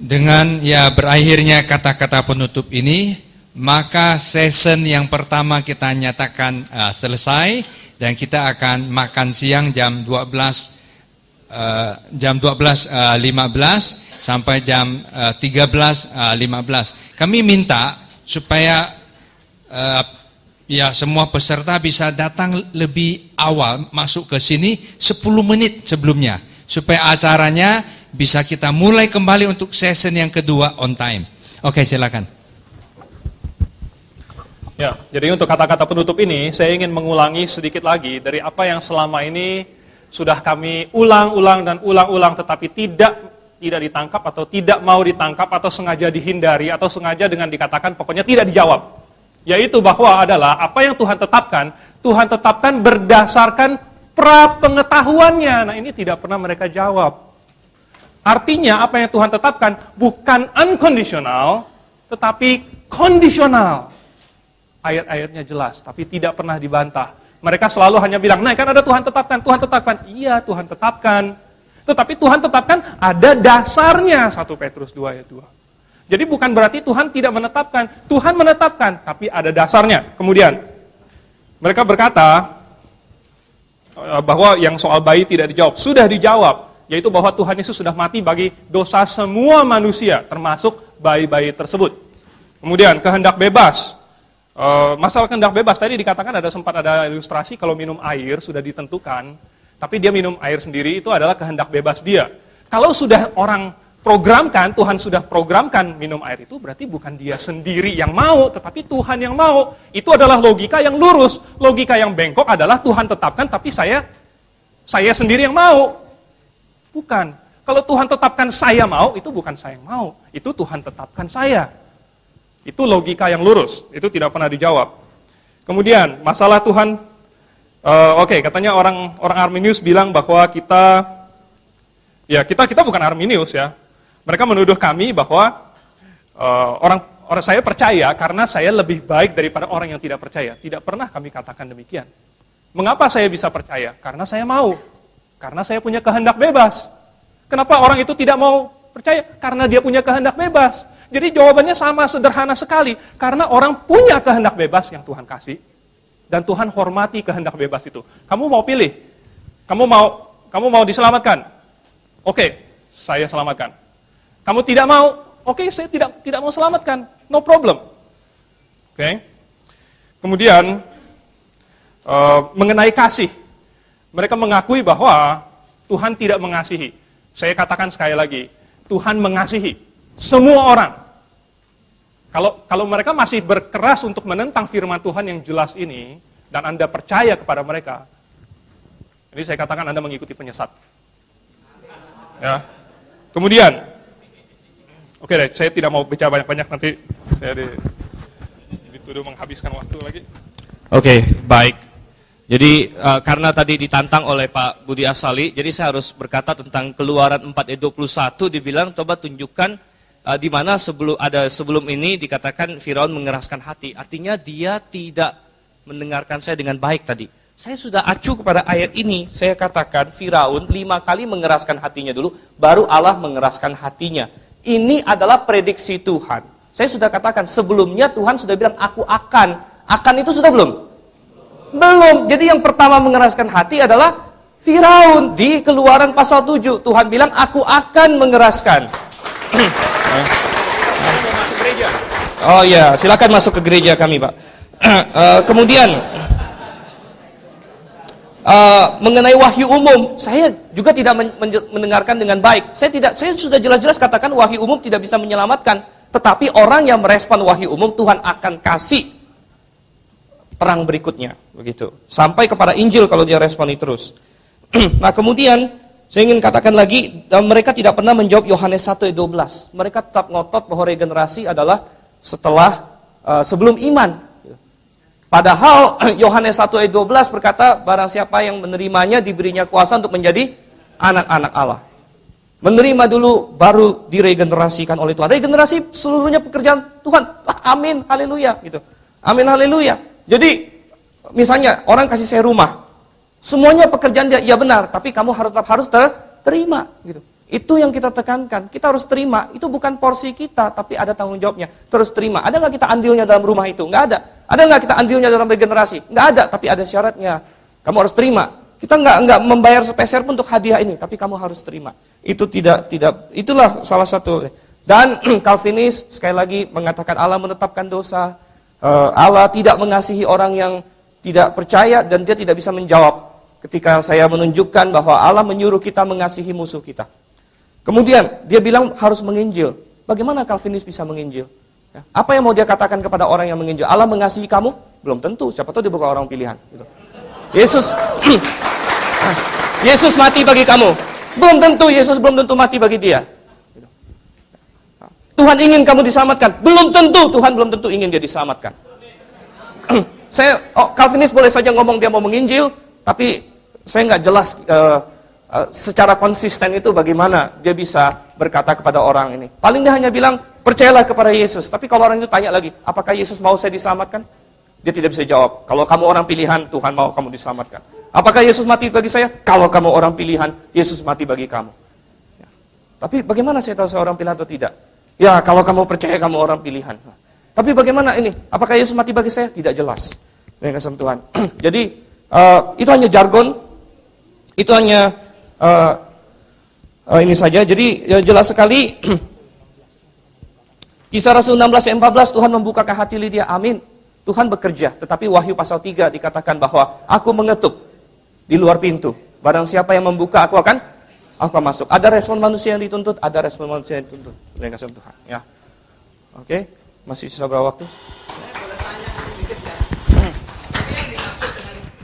Dengan berakhirnya kata-kata penutup ini, maka session yang pertama kita nyatakan selesai, dan kita akan makan siang jam 12.15 sampai jam 13.15. Kami minta supaya semua peserta bisa datang lebih awal, masuk ke sini 10 menit sebelumnya, supaya acaranya bisa kita mulai kembali untuk session yang kedua on time. Oke, silakan. Ya, jadi untuk kata-kata penutup ini, saya ingin mengulangi sedikit lagi dari apa yang selama ini sudah kami ulang-ulang dan ulang-ulang, tetapi tidak ditangkap atau tidak mau ditangkap atau sengaja dihindari atau sengaja dengan dikatakan pokoknya tidak dijawab. Yaitu bahwa adalah apa yang Tuhan tetapkan berdasarkan pra-pengetahuannya. Nah, ini tidak pernah mereka jawab. Artinya apa yang Tuhan tetapkan bukan unconditional, tetapi kondisional. Ayat-ayatnya jelas, tapi tidak pernah dibantah. Mereka selalu hanya bilang, nah kan ada Tuhan tetapkan. Iya, Tuhan tetapkan. Tetapi Tuhan tetapkan ada dasarnya, 1 Petrus 2 ayat 2. Jadi bukan berarti Tuhan tidak menetapkan. Tuhan menetapkan, tapi ada dasarnya. Kemudian, mereka berkata bahwa yang soal bayi tidak dijawab. Sudah dijawab. Yaitu bahwa Tuhan Yesus sudah mati bagi dosa semua manusia, termasuk bayi-bayi tersebut. Kemudian kehendak bebas. Masalah kehendak bebas, tadi dikatakan sempat ada ilustrasi kalau minum air sudah ditentukan, tapi dia minum air sendiri, itu adalah kehendak bebas dia. Kalau sudah orang programkan, Tuhan sudah programkan minum air itu, berarti bukan dia sendiri yang mau, tetapi Tuhan yang mau. Itu adalah logika yang lurus. Logika yang bengkok adalah Tuhan tetapkan, tapi saya sendiri yang mau. Bukan. Kalau Tuhan tetapkan saya mau, itu bukan saya yang mau. Itu Tuhan tetapkan saya. Itu logika yang lurus. Itu tidak pernah dijawab. Kemudian, masalah Tuhan, katanya orang Arminius bilang bahwa kita bukan Arminius ya. Mereka menuduh kami bahwa orang saya percaya karena saya lebih baik daripada orang yang tidak percaya. Tidak pernah kami katakan demikian. Mengapa saya bisa percaya? Karena saya mau. Karena saya punya kehendak bebas. Kenapa orang itu tidak mau percaya? Karena dia punya kehendak bebas. Jadi jawabannya sama, sederhana sekali. Karena orang punya kehendak bebas yang Tuhan kasih. Dan Tuhan hormati kehendak bebas itu. Kamu mau pilih? Kamu mau diselamatkan? Oke, saya selamatkan. Kamu tidak mau? Oke, saya tidak mau selamatkan. No problem. Oke. Kemudian mengenai kasih, mereka mengakui bahwa Tuhan tidak mengasihi. Saya katakan sekali lagi, Tuhan mengasihi semua orang. Kalau mereka masih berkeras untuk menentang firman Tuhan yang jelas ini, dan Anda percaya kepada mereka, ini saya katakan Anda mengikuti penyesat. Ya. Kemudian, oke deh, saya tidak mau bicara banyak-banyak, nanti saya dituduh menghabiskan waktu lagi. Oke, baik. Jadi karena tadi ditantang oleh Pak Budi Asali, jadi saya harus berkata tentang Keluaran 4 ayat 21, dibilang coba tunjukkan di mana sebelum ini dikatakan Firaun mengeraskan hati. Artinya dia tidak mendengarkan saya dengan baik tadi. Saya sudah acu kepada ayat ini, saya katakan Firaun 5 kali mengeraskan hatinya dulu, baru Allah mengeraskan hatinya. Ini adalah prediksi Tuhan. Saya sudah katakan sebelumnya Tuhan sudah bilang aku akan itu sudah belum? Belum. Jadi yang pertama mengeraskan hati adalah Firaun di Keluaran pasal 7. Tuhan bilang aku akan mengeraskan. Oh ya, silakan masuk ke gereja kami, Pak. Kemudian mengenai wahyu umum, saya juga tidak mendengarkan dengan baik. Saya sudah jelas-jelas katakan wahyu umum tidak bisa menyelamatkan, tetapi orang yang merespon wahyu umum Tuhan akan kasih perang berikutnya, begitu. Sampai kepada Injil kalau dia responi terus. Nah, kemudian saya ingin katakan lagi, mereka tidak pernah menjawab Yohanes 1 ayat 12. Mereka tetap ngotot bahwa regenerasi adalah sebelum iman. Padahal Yohanes 1 ayat 12 berkata, barang siapa yang menerimanya diberinya kuasa untuk menjadi anak-anak Allah. Menerima dulu baru diregenerasikan oleh Tuhan. Regenerasi seluruhnya pekerjaan Tuhan. Amin, haleluya gitu. Amin, haleluya. Jadi misalnya orang kasih saya rumah, semuanya pekerjaan dia, ya benar, tapi kamu harus terima gitu. Itu yang kita tekankan, kita harus terima. Itu bukan porsi kita, tapi ada tanggung jawabnya. Terus terima. Ada nggak kita andilnya dalam rumah itu? Nggak ada. Ada nggak kita andilnya dalam regenerasi? Nggak ada, tapi ada syaratnya. Kamu harus terima. Kita nggak membayar sepeser pun untuk hadiah ini, tapi kamu harus terima. Itu tidak. Itulah salah satu. Dan Calvinis sekali lagi mengatakan Allah menetapkan dosa. Allah tidak mengasihi orang yang tidak percaya dan dia tidak bisa menjawab ketika saya menunjukkan bahwa Allah menyuruh kita mengasihi musuh kita. Kemudian dia bilang harus menginjil. Bagaimana Calvinis bisa menginjil? Ya, apa yang mau dia katakan kepada orang yang menginjil? Allah mengasihi kamu? Belum tentu, siapa tahu dia bukan orang pilihan. Gitu. Yesus mati bagi kamu? Belum tentu, Yesus belum tentu mati bagi dia. Tuhan ingin kamu diselamatkan? Belum tentu, Tuhan belum tentu ingin dia diselamatkan. Calvinis boleh saja ngomong dia mau menginjil, tapi saya nggak jelas secara konsisten itu bagaimana dia bisa berkata kepada orang ini. Paling dia hanya bilang, percayalah kepada Yesus. Tapi kalau orang itu tanya lagi, apakah Yesus mau saya diselamatkan? Dia tidak bisa jawab. Kalau kamu orang pilihan, Tuhan mau kamu diselamatkan. Apakah Yesus mati bagi saya? Kalau kamu orang pilihan, Yesus mati bagi kamu. Ya. Tapi bagaimana saya tahu saya orang pilihan atau tidak? Ya, kalau kamu percaya kamu orang pilihan. Tapi bagaimana ini? Apakah Yesus mati bagi saya? Tidak jelas. Dengan kasih Tuhan. Jadi, itu hanya jargon. Itu hanya ini saja. Jadi, jelas sekali. Kisah Rasul 16 ayat 14, Tuhan membukakan hati Lydia. Amin. Tuhan bekerja. Tetapi Wahyu pasal 3 dikatakan bahwa aku mengetuk di luar pintu. Barang siapa yang membuka, aku akan aku akan masuk. Ada respon manusia yang dituntut, ada respon manusia yang dituntut. Dengan kasih Tuhan, ya. Oke, masih sisa berapa waktu? Saya boleh tanya sedikit ya.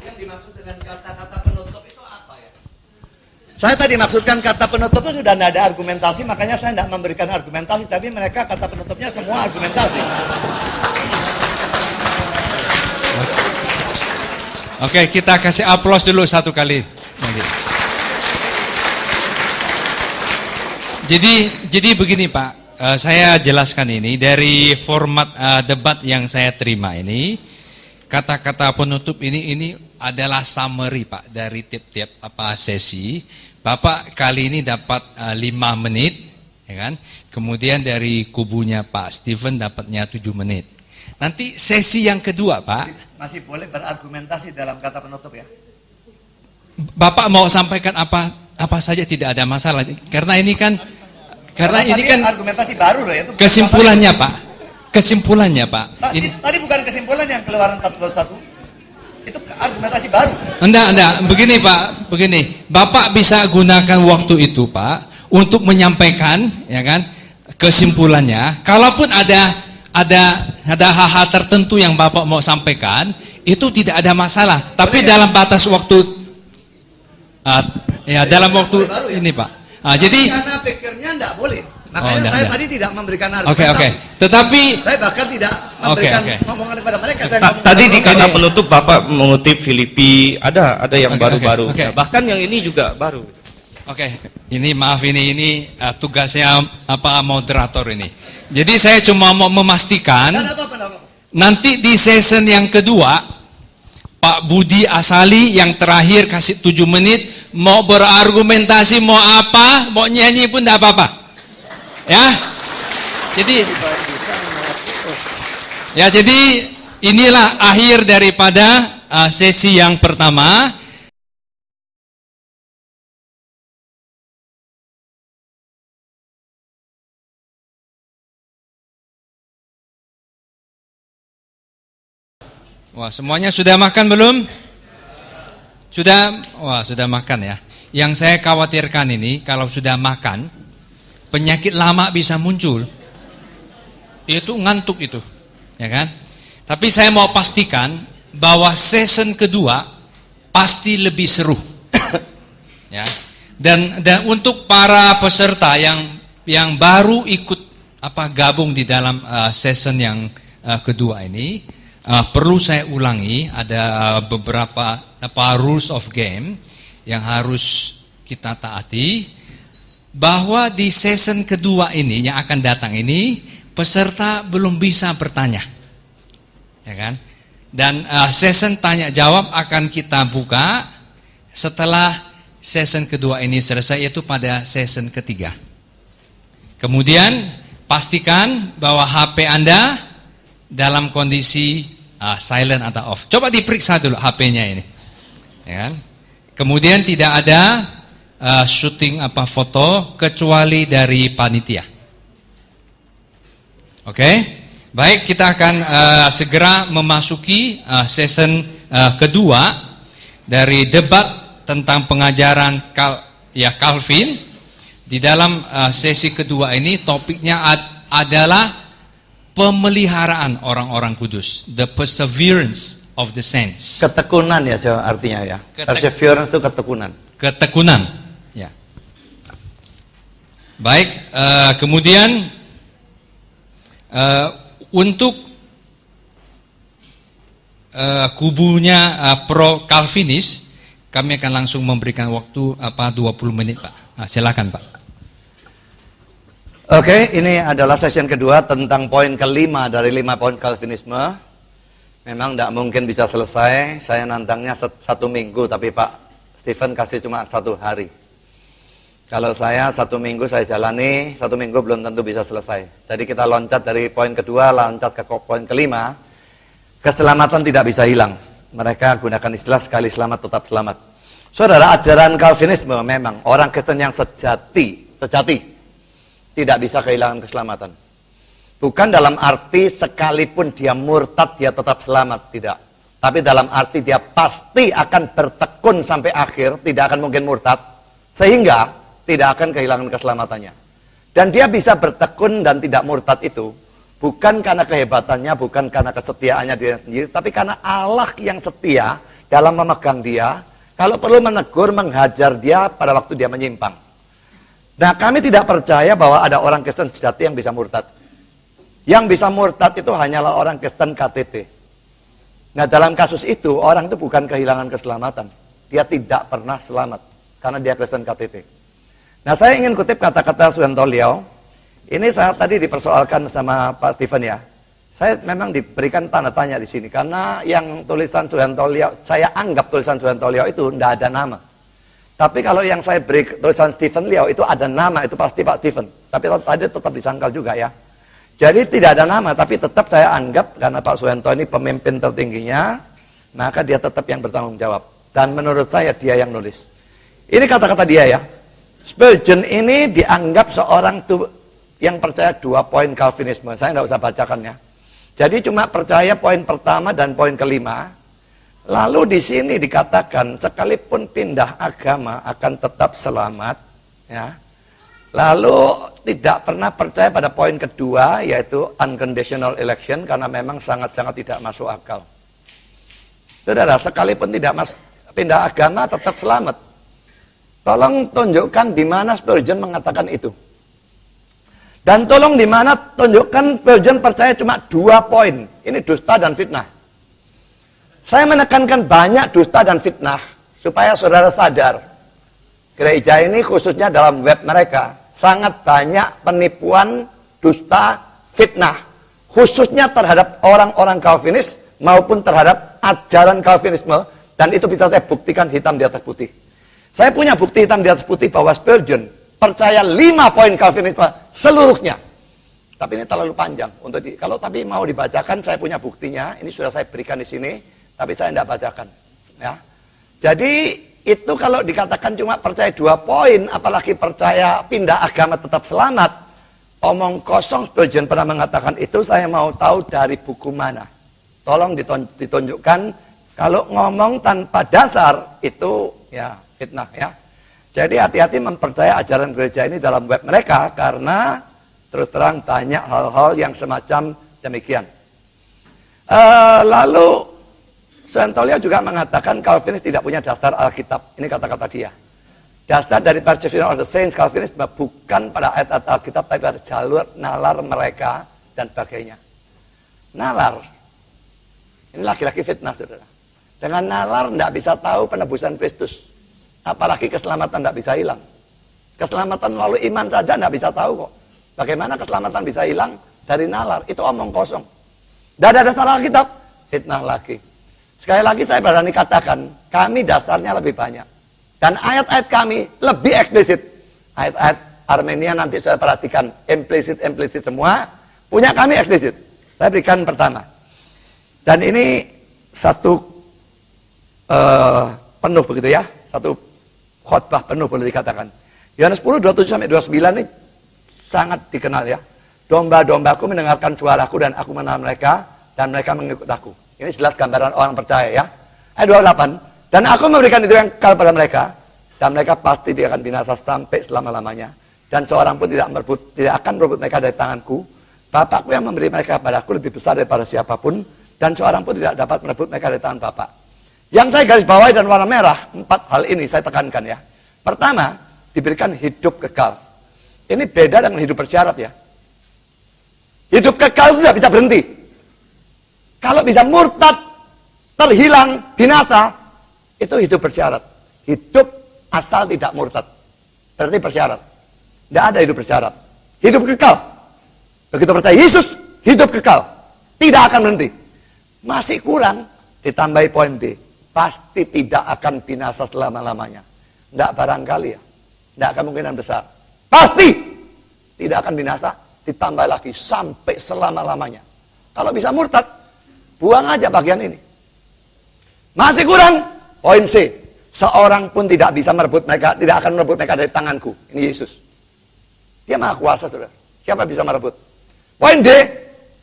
Yang dimaksud dengan kata-kata penutup itu apa ya? Saya tadi maksudkan kata penutupnya sudah tidak ada argumentasi, makanya saya tidak memberikan argumentasi, tapi mereka kata penutupnya semua argumentasi. Oke, kita kasih aplaus dulu satu kali. Jadi begini Pak, saya jelaskan ini dari format debat yang saya terima ini, kata-kata penutup ini adalah summary Pak dari tiap-tiap sesi. Bapak kali ini dapat 5 menit, ya kan? Kemudian dari kubunya Pak Stephen dapatnya 7 menit. Nanti sesi yang kedua Pak. Masih boleh berargumentasi dalam kata penutup ya? Bapak mau sampaikan apa saja tidak ada masalah. Karena ini kan argumentasi baru loh ya. Kesimpulannya Pak. Kesimpulannya Pak. Tadi bukan kesimpulan yang keluaran 41. Itu argumentasi baru. Enggak, begini Pak, begini. Bapak bisa gunakan waktu itu Pak untuk menyampaikan, ya kan, kesimpulannya. Kalaupun ada hal-hal tertentu yang Bapak mau sampaikan, itu tidak ada masalah. Tapi boleh, dalam batas waktu, dalam waktu ini Pak. Jadi karena pikirnya enggak boleh. Makanya saya tadi tidak memberikan argumentasi. Oke. Tetapi saya bahkan tidak memberikan ngomongan kepada mereka. Tadi di kata penutup Bapak mengutip Filipi, ada yang baru-baru. Bahkan yang ini juga baru. Ini maaf ini tugasnya moderator ini. Jadi saya cuma mau memastikan nanti di season yang kedua Pak Budi Asali yang terakhir kasih 7 menit mau berargumentasi mau apa, mau nyanyi pun tidak apa-apa. Jadi inilah akhir daripada sesi yang pertama. Wah, semuanya sudah makan belum? Sudah? Wah, sudah makan ya. Yang saya khawatirkan ini, kalau sudah makan, penyakit lama bisa muncul. Itu ngantuk itu, ya kan? Tapi saya mau pastikan bahwa season kedua pasti lebih seru. Ya. Dan untuk para peserta yang baru ikut gabung di dalam season yang kedua ini, perlu saya ulangi, ada beberapa rules of game yang harus kita taati, bahwa di season kedua ini yang akan datang ini peserta belum bisa bertanya, ya kan? Dan season tanya jawab akan kita buka setelah season kedua ini selesai, yaitu pada season ketiga. Kemudian pastikan bahwa HP Anda dalam kondisi silent atau off. Coba diperiksa dulu HP-nya ini, ya kan? Kemudian tidak ada syuting foto kecuali dari panitia. Oke, baik, kita akan segera memasuki season kedua dari debat tentang pengajaran Calvin. Di dalam sesi kedua ini topiknya adalah pemeliharaan orang-orang kudus, the perseverance of the saints. Ketekunan ya artinya ya. Perseverance itu ketekunan. Ketekunan, ya. Baik, kemudian untuk kubunya pro Calvinis, kami akan langsung memberikan waktu 20 menit, Pak. Silakan, Pak. Oke, ini adalah session kedua tentang poin kelima dari 5 poin Calvinisme. Memang tidak mungkin bisa selesai. Saya nantangnya 1 minggu, tapi Pak Stephen kasih cuma 1 hari. Kalau saya 1 minggu saya jalani, 1 minggu belum tentu bisa selesai. Jadi kita loncat dari poin kedua, loncat ke poin kelima. Keselamatan tidak bisa hilang. Mereka gunakan istilah sekali selamat tetap selamat. Saudara, ajaran Calvinisme memang orang Kristen yang sejati tidak bisa kehilangan keselamatan. Bukan dalam arti sekalipun dia murtad dia tetap selamat, tidak. Tapi dalam arti dia pasti akan bertekun sampai akhir, tidak akan mungkin murtad. Sehingga tidak akan kehilangan keselamatannya. Dan dia bisa bertekun dan tidak murtad itu bukan karena kehebatannya, bukan karena kesetiaannya dia sendiri, tapi karena Allah yang setia dalam memegang dia, kalau perlu menegur, menghajar dia pada waktu dia menyimpang. Nah, kami tidak percaya bahwa ada orang Kristen sejati yang bisa murtad. Yang bisa murtad itu hanyalah orang Kristen KTP. Nah, dalam kasus itu, orang itu bukan kehilangan keselamatan. Dia tidak pernah selamat, karena dia Kristen KTP. Nah, saya ingin kutip kata-kata Suyanto Liao. Ini saya tadi dipersoalkan sama Pak Stephen ya. Saya memang diberikan tanda tanya di sini karena yang tulisan Suyanto Liao, saya anggap tulisan Suyanto Liao itu tidak ada nama. Tapi kalau yang saya beri tulisan Stephen Liao itu ada nama, itu pasti Pak Stephen. Tapi tadi tetap disangkal juga ya. Jadi tidak ada nama, tapi tetap saya anggap karena Pak Suyanto ini pemimpin tertingginya, maka dia tetap yang bertanggung jawab. Dan menurut saya dia yang nulis. Ini kata-kata dia ya. Spurgeon ini dianggap seorang yang percaya 2 poin Calvinisme. Saya tidak usah bacakan ya. Jadi cuma percaya poin pertama dan poin kelima. Lalu di sini dikatakan sekalipun pindah agama akan tetap selamat. Ya. Lalu tidak pernah percaya pada poin kedua yaitu unconditional election karena memang sangat-sangat tidak masuk akal. Saudara, sekalipun tidak pindah agama tetap selamat. Tolong tunjukkan di mana Spurgeon mengatakan itu. Dan tolong di mana tunjukkan Spurgeon percaya cuma 2 poin. Ini dusta dan fitnah. Saya menekankan banyak dusta dan fitnah supaya saudara sadar. Gereja ini khususnya dalam web mereka sangat banyak penipuan, dusta, fitnah. Khususnya terhadap orang-orang Calvinis maupun terhadap ajaran Calvinisme. Dan itu bisa saya buktikan hitam di atas putih. Saya punya bukti hitam di atas putih bahwa Spurgeon percaya 5 poin Calvinisme seluruhnya. Tapi ini terlalu panjang untuk kalau tapi mau dibacakan saya punya buktinya. Ini sudah saya berikan di sini, tapi saya tidak bacakan. Ya. Jadi itu kalau dikatakan cuma percaya 2 poin, apalagi percaya pindah agama tetap selamat. Omong kosong. Spurgeon pernah mengatakan itu. Saya mau tahu dari buku mana. Tolong ditunjukkan. Kalau ngomong tanpa dasar itu ya fitnah ya. Jadi hati-hati mempercaya ajaran gereja ini dalam web mereka karena terus terang banyak hal-hal yang semacam demikian. Lalu Suyanto Liao juga mengatakan Calvinis tidak punya dasar Alkitab. Ini kata-kata dia. Dasar dari Perseverance of the Saints Calvinis bukan pada ayat-ayat Alkitab tapi pada jalur nalar mereka dan sebagainya. Nalar. Ini laki-laki fitnah saudara. Dengan nalar tidak bisa tahu penebusan Kristus. Apalagi keselamatan tidak bisa hilang. Keselamatan melalui iman saja tidak bisa tahu kok. Bagaimana keselamatan bisa hilang dari nalar? Itu omong kosong. Tidak ada dasar Alkitab. Fitnah lagi. Sekali lagi saya berani katakan, kami dasarnya lebih banyak. Dan ayat-ayat kami lebih eksplisit. Ayat-ayat Armenia nanti saya perhatikan. Implisit semua. Punya kami eksplisit. Saya berikan pertama. Dan ini satu penuh begitu ya. Satu khotbah penuh boleh dikatakan. Yohanes 10, 27-29 ini sangat dikenal ya. Domba-dombaku mendengarkan suaraku dan aku mengenal mereka dan mereka mengikut aku. Ini jelas gambaran orang percaya ya. Ayat 28. Dan aku memberikan itu yang kekal pada mereka dan mereka pasti tidak akan binasa sampai selama-lamanya. Dan seorang pun tidak akan merebut mereka dari tanganku. Bapakku yang memberi mereka padaku lebih besar daripada siapapun dan seorang pun tidak dapat merebut mereka dari tangan Bapak. Yang saya garis bawahi dan warna merah, 4 hal ini saya tekankan ya. Pertama, diberikan hidup kekal. Ini beda dengan hidup bersyarat ya. Hidup kekal itu tidak bisa berhenti. Kalau bisa murtad, terhilang, binasa, itu hidup bersyarat. Hidup asal tidak murtad. Berarti bersyarat. Tidak ada hidup bersyarat. Hidup kekal. Begitu percaya Yesus, hidup kekal. Tidak akan berhenti. Masih kurang, ditambahi poin B. Pasti tidak akan binasa selama-lamanya. Tidak barangkali ya. Tidak kemungkinan besar. Pasti tidak akan binasa. Ditambah lagi sampai selama-lamanya. Kalau bisa murtad, buang aja bagian ini. Masih kurang, poin C. Seorang pun tidak bisa merebut mereka, tidak akan merebut mereka dari tanganku. Ini Yesus. Dia maha kuasa, saudara. Siapa bisa merebut? Poin D,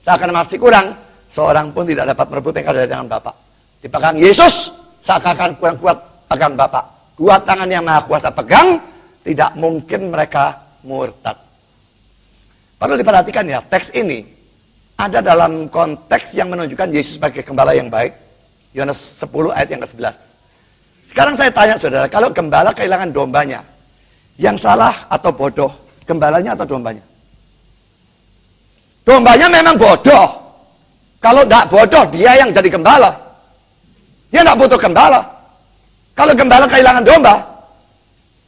seakan masih kurang. Seorang pun tidak dapat merebut mereka dari tangan Bapak. Dipegang Yesus, seakan kurang kuat pegang Bapak. 2 tangan yang maha kuasa pegang, tidak mungkin mereka murtad. Perlu diperhatikan ya, teks ini ada dalam konteks yang menunjukkan Yesus sebagai gembala yang baik. Yohanes 10 ayat yang ke-11. Sekarang saya tanya saudara, kalau gembala kehilangan dombanya, yang salah atau bodoh, gembalanya atau dombanya? Dombanya memang bodoh. Kalau tidak bodoh, dia yang jadi gembala. Dia tidak butuh gembala. Kalau gembala kehilangan domba,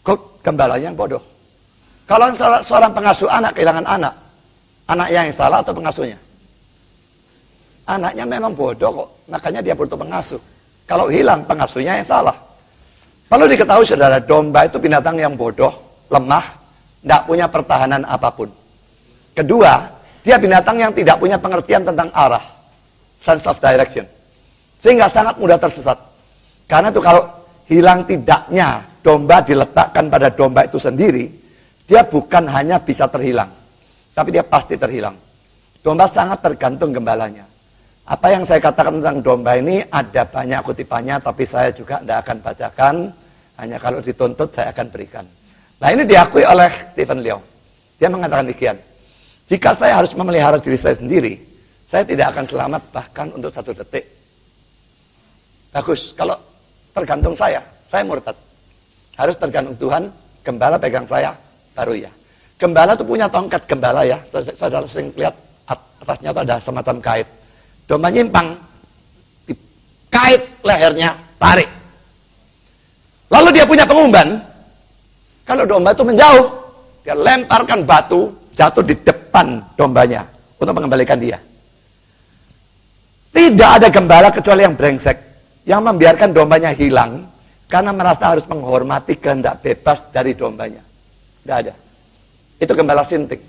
kok gembalanya yang bodoh? Kalau seorang pengasuh anak kehilangan anak, anaknya yang salah atau pengasuhnya? Anaknya memang bodoh kok, makanya dia butuh pengasuh. Kalau hilang, pengasuhnya yang salah. Perlu diketahui saudara, domba itu binatang yang bodoh, lemah, tidak punya pertahanan apapun. Kedua, dia binatang yang tidak punya pengertian tentang arah, sense of direction. Sehingga sangat mudah tersesat. Karena itu kalau hilang tidaknya domba diletakkan pada domba itu sendiri, dia bukan hanya bisa terhilang, tapi dia pasti terhilang. Domba sangat tergantung gembalanya. Apa yang saya katakan tentang domba ini ada banyak kutipannya, tapi saya juga tidak akan bacakan. Hanya kalau dituntut saya akan berikan. Nah ini diakui oleh Stephen Leong. Dia mengatakan demikian. Jika saya harus memelihara diri saya sendiri, saya tidak akan selamat bahkan untuk 1 detik. Bagus, kalau tergantung saya murtad. Harus tergantung Tuhan, gembala pegang saya, baru ya. Gembala itu punya tongkat gembala ya. Saudara sering lihat atasnya itu ada semacam kait. Domba nyimpang, dikait lehernya, tarik. Lalu dia punya pengumban. Kalau domba itu menjauh, dia lemparkan batu, jatuh di depan dombanya untuk mengembalikan dia. Tidak ada gembala kecuali yang brengsek, yang membiarkan dombanya hilang karena merasa harus menghormati kehendak bebas dari dombanya. Tidak ada. Itu gembala sinting.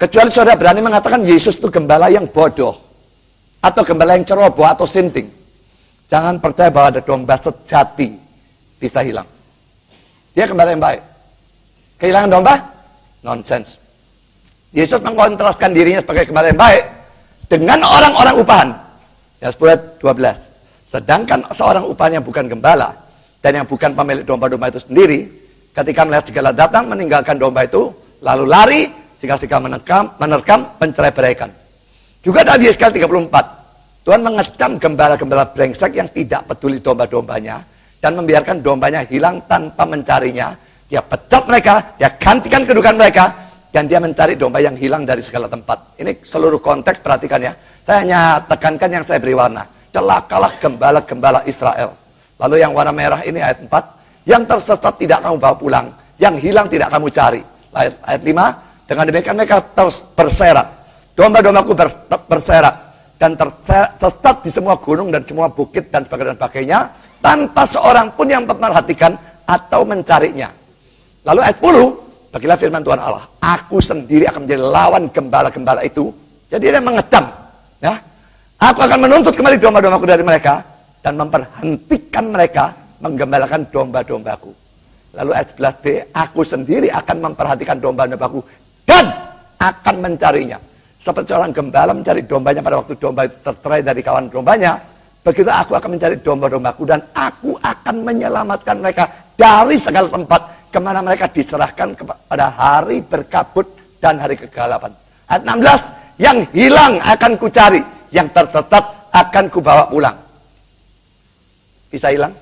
Kecuali saudara berani mengatakan Yesus itu gembala yang bodoh, atau gembala yang ceroboh atau sinting. Jangan percaya bahwa ada domba sejati bisa hilang. Dia gembala yang baik. Kehilangan domba? Nonsense. Yesus mengkontraskan dirinya sebagai gembala yang baik dengan orang-orang upahan. Ya 10 12. Sedangkan seorang upahan yang bukan gembala dan yang bukan pemilik domba-domba itu sendiri, ketika melihat segala datang meninggalkan domba itu, lalu lari jika menerkam mencerai-beraikan. Juga dalam Yesaya 34, Tuhan mengecam gembala-gembala brengsek yang tidak peduli domba-dombanya dan membiarkan dombanya hilang tanpa mencarinya. Dia pecat mereka, dia gantikan kedudukan mereka, dan dia mencari domba yang hilang dari segala tempat. Ini seluruh konteks, perhatikan ya. Saya hanya tekankan yang saya beri warna. Celakalah gembala-gembala Israel. Lalu yang warna merah ini ayat 4, yang tersesat tidak kamu bawa pulang, yang hilang tidak kamu cari. Ayat 5, dengan demikian mereka terus berserak. Domba-dombaku berserak dan tersesat di semua gunung dan semua bukit dan sebagainya, tanpa seorang pun yang memperhatikan atau mencarinya. Lalu ayat 10, bagilah firman Tuhan Allah, aku sendiri akan menjadi lawan gembala-gembala itu. Jadi dia mengecam, ya. Aku akan menuntut kembali domba-dombaku dari mereka dan memperhentikan mereka menggembalakan domba-dombaku. Lalu ayat 11b, aku sendiri akan memperhatikan domba-dombaku dan akan mencarinya. Seperti orang gembala mencari dombanya pada waktu domba itu tercerai dari kawan dombanya, begitu aku akan mencari domba-dombaku dan aku akan menyelamatkan mereka dari segala tempat kemana mereka diserahkan pada hari berkabut dan hari kegelapan. Ayat 16, yang hilang akan kucari, yang tertetap akan kubawa pulang. Bisa hilang?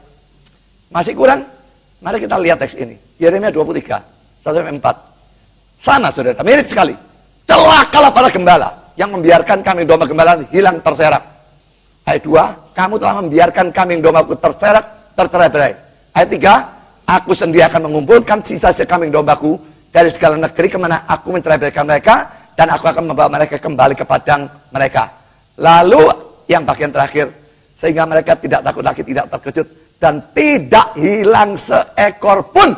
Masih kurang? Mari kita lihat teks ini. Yeremia 23, 1-4. Sama saudara, mirip sekali. Celakalah para gembala yang membiarkan kambing domba gembala hilang terserak. Ayat 2, kamu telah membiarkan kambing dombaku terserak, tercerai-berai. Ayat 3, aku sendiri akan mengumpulkan sisa-sisa kambing dombaku dari segala negeri kemana aku mencerai-beraikan mereka, dan aku akan membawa mereka kembali ke padang mereka. Lalu yang bagian terakhir, sehingga mereka tidak takut lagi, tidak terkejut, dan tidak hilang seekor pun.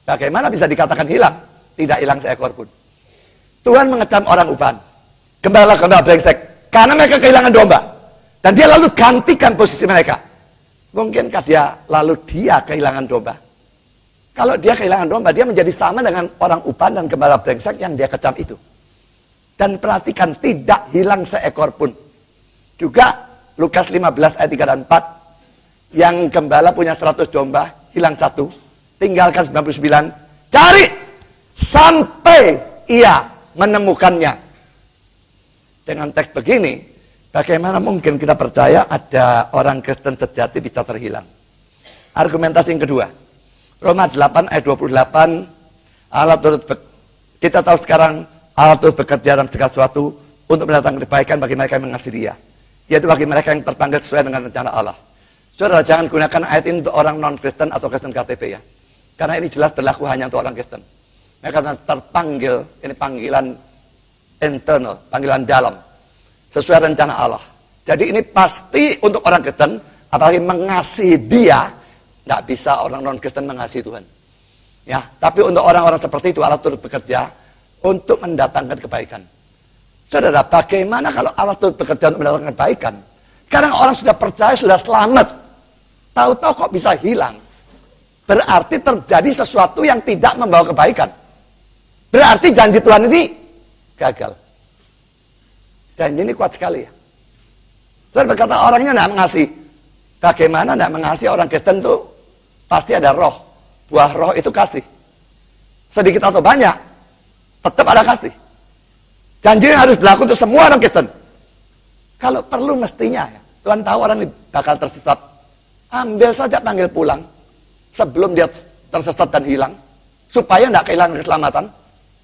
Bagaimana bisa dikatakan hilang? Tidak hilang seekor pun. Tuhan mengecam orang upahan, gembala-gembala brengsek, karena mereka kehilangan domba. Dan dia lalu gantikan posisi mereka. Mungkinkah dia kehilangan domba? Kalau dia kehilangan domba, dia menjadi sama dengan orang upahan dan gembala brengsek yang dia kecam itu. Dan perhatikan, tidak hilang seekor pun. Juga Lukas 15 ayat 3 dan 4, yang gembala punya 100 domba, hilang 1. tinggalkan 99, cari sampai ia menemukannya. Dengan teks begini, bagaimana mungkin kita percaya ada orang Kristen sejati bisa terhilang? Argumentasi yang kedua, Roma 8 ayat 28, Allah kita tahu sekarang Allah terus bekerja dalam segala sesuatu untuk mendatangkan kebaikan bagi mereka yang mengasihi Dia, yaitu bagi mereka yang terpanggil sesuai dengan rencana Allah. Saudara, jangan gunakan ayat ini untuk orang non-Kristen atau Kristen KTP ya. Karena ini jelas berlaku hanya untuk orang Kristen. Mereka terpanggil, ini panggilan internal, panggilan dalam, sesuai rencana Allah. Jadi ini pasti untuk orang Kristen, apalagi mengasihi Dia, nggak bisa orang non-Kristen mengasihi Tuhan. Ya, tapi untuk orang-orang seperti itu Allah turut bekerja untuk mendatangkan kebaikan. Saudara, bagaimana kalau Allah turut bekerja untuk mendatangkan kebaikan? Sekarang orang sudah percaya, sudah selamat, tahu-tahu kok bisa hilang. Berarti terjadi sesuatu yang tidak membawa kebaikan. Berarti janji Tuhan ini gagal. Janji ini kuat sekali ya. Saya berkata orangnya tidak mengasihi. Bagaimana tidak mengasihi orang Kristen itu? Pasti ada roh. Buah roh itu kasih. Sedikit atau banyak, tetap ada kasih. Janji harus berlaku untuk semua orang Kristen. Kalau perlu mestinya ya, Tuhan tahu orang ini bakal tersesat. Ambil saja panggil pulang. Sebelum dia tersesat dan hilang. Supaya tidak kehilangan keselamatan.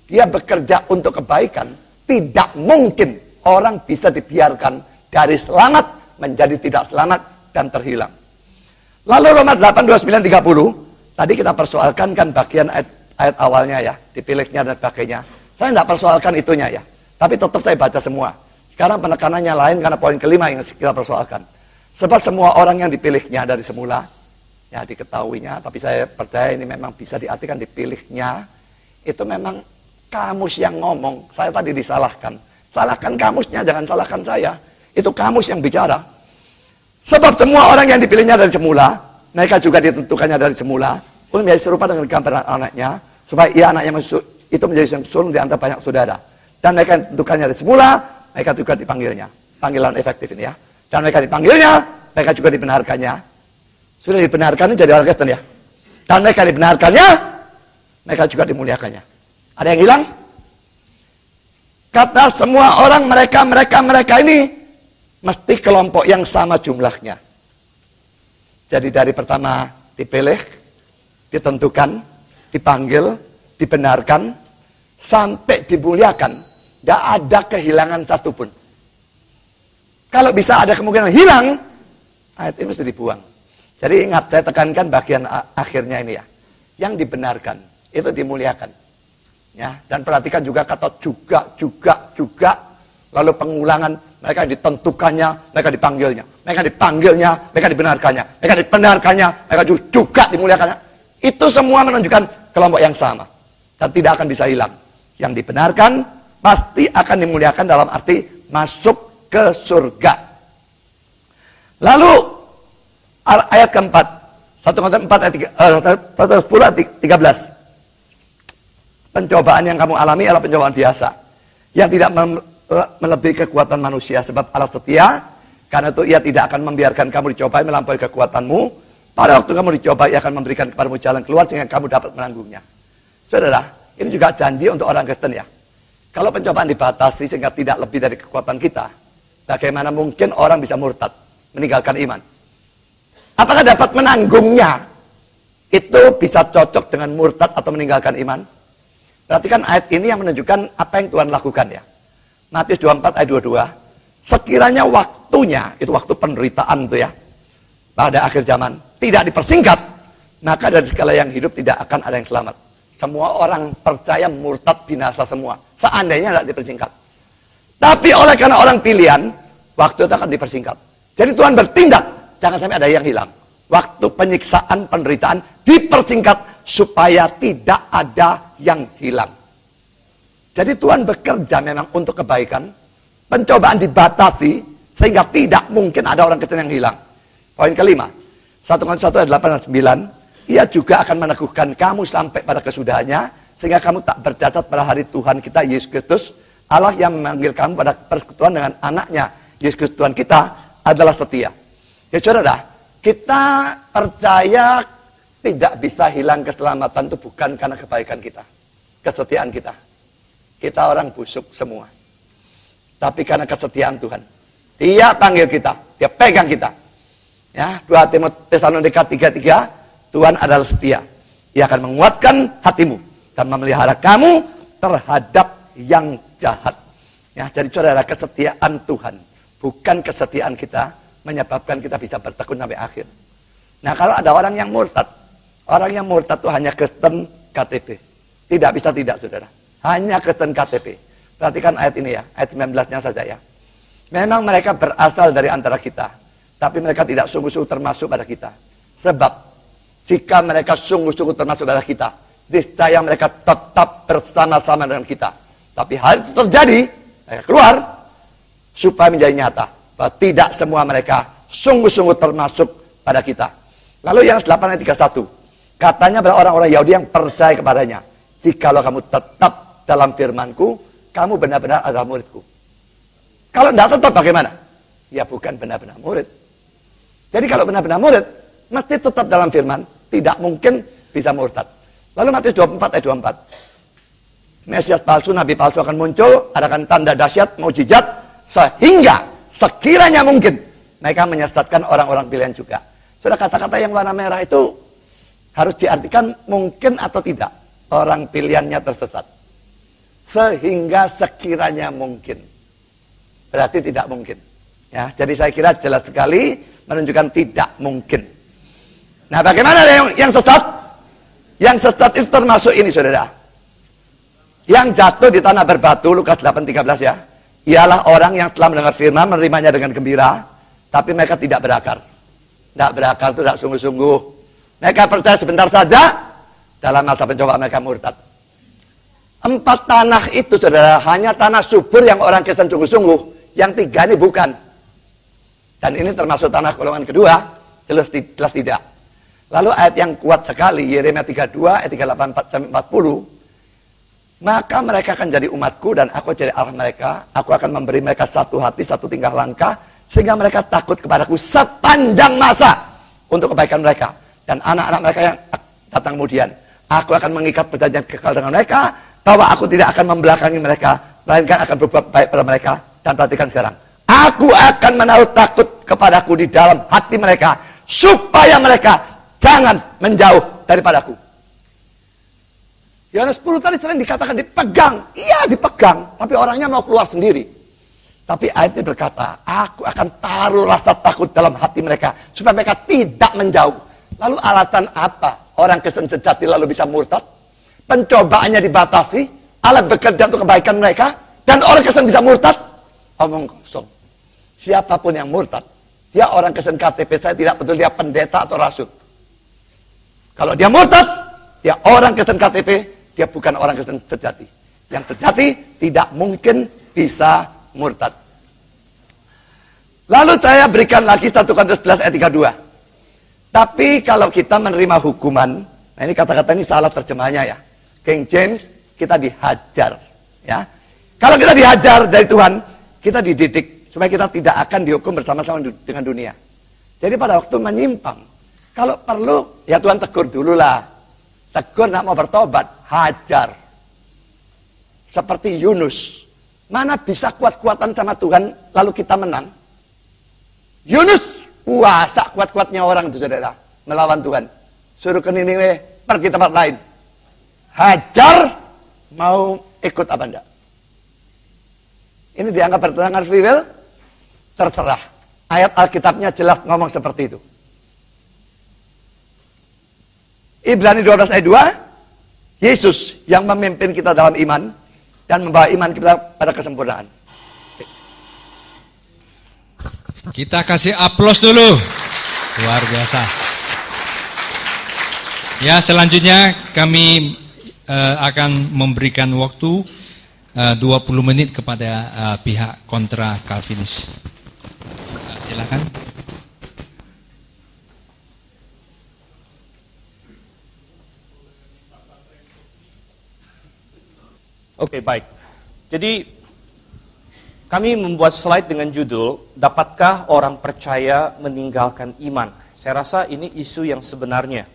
Dia bekerja untuk kebaikan. Tidak mungkin orang bisa dibiarkan dari selamat menjadi tidak selamat dan terhilang. Lalu Roma 8, 29, 30. Tadi kita persoalkan kan bagian ayat awalnya ya. Dipilihnya dan sebagainya. Saya tidak persoalkan itunya ya. Tapi tetap saya baca semua. Sekarang penekanannya lain karena poin kelima yang kita persoalkan. Sebab semua orang yang dipilihnya dari semula, ya diketahuinya, tapi saya percaya ini memang bisa diartikan dipilihnya, itu memang kamus yang ngomong. Saya tadi disalahkan. Salahkan kamusnya, jangan salahkan saya. Itu kamus yang bicara. Sebab semua orang yang dipilihnya dari semula, mereka juga ditentukannya dari semula, untuk menjadi serupa dengan gambaran anaknya, supaya ia anaknya itu menjadi yang sulung di antara banyak saudara. Dan mereka ditentukannya dari semula, mereka juga dipanggilnya. Panggilan efektif ini ya. Dan mereka dipanggilnya, mereka juga dibenarkannya. Sudah dibenarkan jadi orang Kristen ya. Dan mereka dibenarkannya, mereka juga dimuliakannya. Ada yang hilang? Kata semua orang mereka ini mesti kelompok yang sama jumlahnya. Jadi dari pertama dipilih, ditentukan, dipanggil, dibenarkan, sampai dimuliakan, tidak ada kehilangan satupun. Kalau bisa ada kemungkinan hilang, ayat ini mesti dibuang. Jadi ingat, saya tekankan bagian akhirnya ini ya. Yang dibenarkan, itu dimuliakan. Ya, dan perhatikan juga kata juga. Lalu pengulangan, mereka ditentukannya, mereka dipanggilnya. Mereka dipanggilnya, mereka dibenarkannya. Mereka dibenarkannya, mereka juga dimuliakannya. Itu semua menunjukkan kelompok yang sama. Dan tidak akan bisa hilang. Yang dibenarkan, pasti akan dimuliakan dalam arti masuk ke surga. Lalu ayat keempat, 1 Korintus 4 ayat 10 ayat 13. Pencobaan yang kamu alami adalah pencobaan biasa, yang tidak melebihi kekuatan manusia, sebab Allah setia, karena itu ia tidak akan membiarkan kamu dicobai melampaui kekuatanmu. Pada waktu kamu dicobai, ia akan memberikan kepadamu jalan keluar sehingga kamu dapat menanggungnya. Saudara, ini juga janji untuk orang Kristen ya. Kalau pencobaan dibatasi sehingga tidak lebih dari kekuatan kita, bagaimana mungkin orang bisa murtad, meninggalkan iman? Apakah dapat menanggungnya? Itu bisa cocok dengan murtad atau meninggalkan iman? Perhatikan ayat ini yang menunjukkan apa yang Tuhan lakukan ya. Matius 24 ayat 22. Sekiranya waktunya, itu waktu penderitaan itu ya, pada akhir zaman, tidak dipersingkat, maka dari segala yang hidup tidak akan ada yang selamat. Semua orang percaya murtad binasa semua. Seandainya tidak dipersingkat. Tapi oleh karena orang pilihan, waktu itu akan dipersingkat. Jadi Tuhan bertindak, jangan sampai ada yang hilang. Waktu penyiksaan, penderitaan dipersingkat supaya tidak ada yang hilang. Jadi Tuhan bekerja memang untuk kebaikan. Pencobaan dibatasi sehingga tidak mungkin ada orang Kristen yang hilang. Poin kelima, 1 Korintus 1 ayat 8 dan 9. Ia juga akan meneguhkan kamu sampai pada kesudahannya, sehingga kamu tak bercacat pada hari Tuhan kita Yesus Kristus. Allah yang memanggil kamu pada persekutuan dengan anaknya Yesus Kristus Tuhan kita adalah setia. Ya saudara, kita percaya tidak bisa hilang keselamatan itu bukan karena kebaikan kita, kesetiaan kita. Kita orang busuk semua. Tapi karena kesetiaan Tuhan. Dia panggil kita, dia pegang kita. Ya, 2 Tesalonika 3:3, Tuhan adalah setia. Ia akan menguatkan hatimu dan memelihara kamu terhadap yang jahat. Ya, jadi saudara, kesetiaan Tuhan, bukan kesetiaan kita menyebabkan kita bisa bertekun sampai akhir. Nah, kalau ada orang yang murtad itu hanya Kristen KTP. Tidak bisa tidak, saudara. Hanya Kristen KTP. Perhatikan ayat ini ya, ayat 19-nya saja ya. Memang mereka berasal dari antara kita, tapi mereka tidak sungguh-sungguh termasuk pada kita. Sebab, jika mereka sungguh-sungguh termasuk pada kita, niscaya mereka tetap bersama-sama dengan kita. Tapi hal itu terjadi, mereka keluar, supaya menjadi nyata, bahwa tidak semua mereka sungguh-sungguh termasuk pada kita. Lalu yang 8 ayat 31, katanya pada orang-orang Yahudi yang percaya kepadanya, jikalau kamu tetap dalam firman-Ku, kamu benar-benar adalah murid-Ku. Kalau tidak tetap bagaimana? Ya bukan benar-benar murid. Jadi kalau benar-benar murid, mesti tetap dalam firman, tidak mungkin bisa murtad. Lalu Matius 24 ayat 24. Mesias palsu, nabi palsu akan muncul, adakan tanda dahsyat, mukjizat, sehingga sekiranya mungkin mereka menyesatkan orang-orang pilihan juga. Sudah kata-kata yang warna merah itu harus diartikan mungkin atau tidak. Orang pilihannya tersesat. Sehingga sekiranya mungkin. Berarti tidak mungkin. Ya, jadi saya kira jelas sekali menunjukkan tidak mungkin. Nah, bagaimana yang sesat? Yang sesat itu termasuk ini, saudara. Yang jatuh di tanah berbatu, Lukas 8:13 ya. Ialah orang yang telah mendengar firman, menerimanya dengan gembira, tapi mereka tidak berakar. Tidak berakar itu tidak sungguh-sungguh. Mereka percaya sebentar saja, dalam masa pencobaan mereka murtad. 4 tanah itu, saudara, hanya tanah subur yang orang Kristen sungguh-sungguh. Yang 3 ini bukan. Dan ini termasuk tanah golongan kedua, jelas tidak. Lalu ayat yang kuat sekali, Yeremia 32, ayat 38-40. Maka mereka akan jadi umatku dan aku jadi Allah mereka. Aku akan memberi mereka satu hati, satu tingkah langkah. Sehingga mereka takut kepadaku sepanjang masa untuk kebaikan mereka. Dan anak-anak mereka yang datang kemudian. Aku akan mengikat perjanjian kekal dengan mereka. Bahwa aku tidak akan membelakangi mereka. Melainkan akan berbuat baik pada mereka. Dan perhatikan sekarang. Aku akan menaruh takut kepadaku di dalam hati mereka. Supaya mereka jangan menjauh daripadaku. Yohanes 10 tadi sering dikatakan dipegang. Iya dipegang. Tapi orangnya mau keluar sendiri. Tapi ayat ini berkata, aku akan taruh rasa takut dalam hati mereka. Supaya mereka tidak menjauh. Lalu alasan apa orang Kristen sejati lalu bisa murtad? Pencobaannya dibatasi. Allah bekerja untuk kebaikan mereka. Dan orang Kristen bisa murtad. Omong kosong. Siapapun yang murtad. Dia orang Kristen KTP, saya tidak peduli dia pendeta atau rasul. Kalau dia murtad, dia orang Kristen KTP, dia bukan orang Kristen sejati. Yang sejati tidak mungkin bisa murtad. Lalu saya berikan lagi 1 Korintus 11 ayat 32. Tapi kalau kita menerima hukuman, nah ini kata-kata ini salah terjemahnya ya. King James, kita dihajar. Ya. Kalau kita dihajar dari Tuhan, kita dididik supaya kita tidak akan dihukum bersama-sama dengan dunia. Jadi pada waktu menyimpang, kalau perlu, ya Tuhan tegur dulu lah. Tegur nak mau bertobat, hajar. Seperti Yunus. Mana bisa kuat-kuatan sama Tuhan, lalu kita menang. Yunus, puasa kuat-kuatnya orang itu saudara. Melawan Tuhan. Suruh ke Niniwe, pergi tempat lain. Hajar, mau ikut apa enggak? Ini dianggap pertentangan free will? Terserah. Ayat Alkitabnya jelas ngomong seperti itu. Ibrani 12 ayat 2, Yesus yang memimpin kita dalam iman dan membawa iman kita pada kesempurnaan. Kita kasih aplaus dulu. Luar biasa. Ya, selanjutnya kami akan memberikan waktu 20 menit kepada pihak kontra Calvinis. Silakan. Oke, baik. Jadi kami membuat slide dengan judul, dapatkah orang percaya meninggalkan iman? Saya rasa ini isu yang sebenarnya.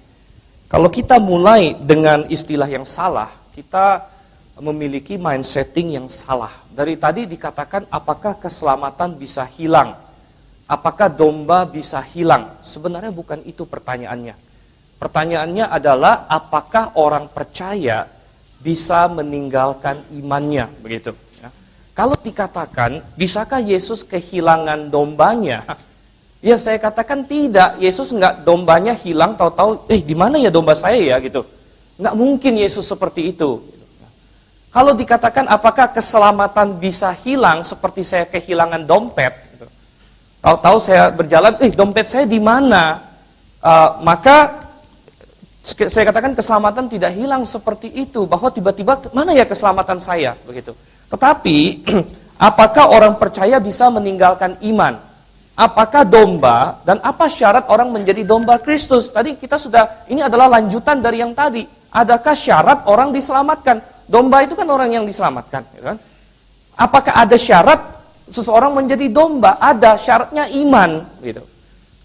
Kalau kita mulai dengan istilah yang salah, kita memiliki mindsetting yang salah. Dari tadi dikatakan apakah keselamatan bisa hilang? Apakah domba bisa hilang? Sebenarnya bukan itu pertanyaannya. Pertanyaannya adalah apakah orang percaya bisa meninggalkan imannya, begitu. Ya. Kalau dikatakan, bisakah Yesus kehilangan dombanya? Ya saya katakan tidak. Yesus nggak dombanya hilang, tahu-tahu, di mana ya domba saya ya gitu. Nggak mungkin Yesus seperti itu. Kalau dikatakan apakah keselamatan bisa hilang seperti saya kehilangan dompet, gitu. Tahu-tahu saya berjalan, dompet saya di mana? Maka saya katakan keselamatan tidak hilang seperti itu, bahwa tiba-tiba mana ya keselamatan saya, begitu. Tetapi apakah orang percaya bisa meninggalkan iman? Apakah domba dan apa syarat orang menjadi domba Kristus? Tadi kita sudah, ini adalah lanjutan dari yang tadi. Adakah syarat orang diselamatkan? Domba itu kan orang yang diselamatkan, gitu kan? Apakah ada syarat seseorang menjadi domba? Ada, syaratnya iman, gitu.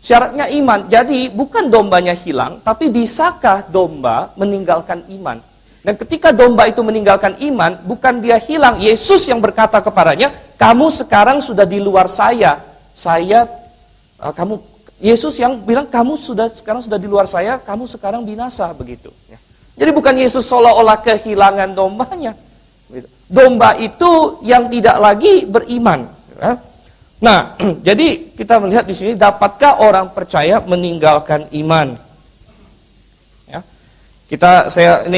Syaratnya iman. Jadi bukan dombanya hilang, tapi bisakah domba meninggalkan iman? Dan ketika domba itu meninggalkan iman, bukan dia hilang. Yesus yang berkata kepadanya, kamu sekarang sudah di luar saya. Yesus yang bilang, kamu sekarang sudah di luar saya, kamu sekarang binasa, begitu. Jadi bukan Yesus seolah-olah kehilangan dombanya. Domba itu yang tidak lagi beriman. Nah, jadi kita melihat di sini, dapatkah orang percaya meninggalkan iman? Ya.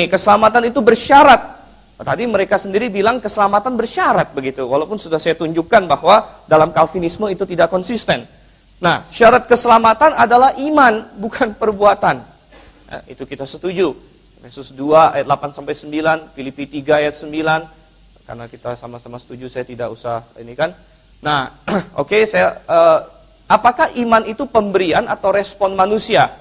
Keselamatan itu bersyarat. Tadi mereka sendiri bilang keselamatan bersyarat, begitu. Walaupun sudah saya tunjukkan bahwa dalam Calvinisme itu tidak konsisten. Nah, syarat keselamatan adalah iman, bukan perbuatan. Nah, itu kita setuju. Efesus 2 ayat 8 sampai 9, Filipi 3 ayat 9. Karena kita sama-sama setuju, saya tidak usah ini kan. Nah, apakah iman itu pemberian atau respon manusia?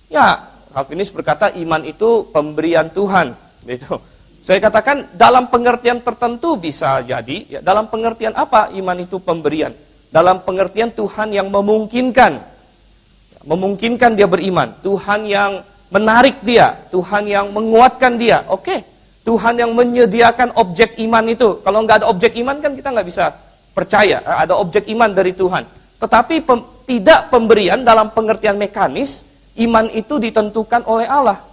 Ya, Calvinis berkata iman itu pemberian Tuhan, gitu. Saya katakan dalam pengertian tertentu bisa jadi, ya, dalam pengertian apa iman itu pemberian? Dalam pengertian Tuhan yang memungkinkan dia beriman, Tuhan yang menarik dia, Tuhan yang menguatkan dia. Tuhan yang menyediakan objek iman itu. Kalau nggak ada objek iman kan kita nggak bisa percaya, ada objek iman dari Tuhan. Tetapi tidak pemberian dalam pengertian mekanis, iman itu ditentukan oleh Allah.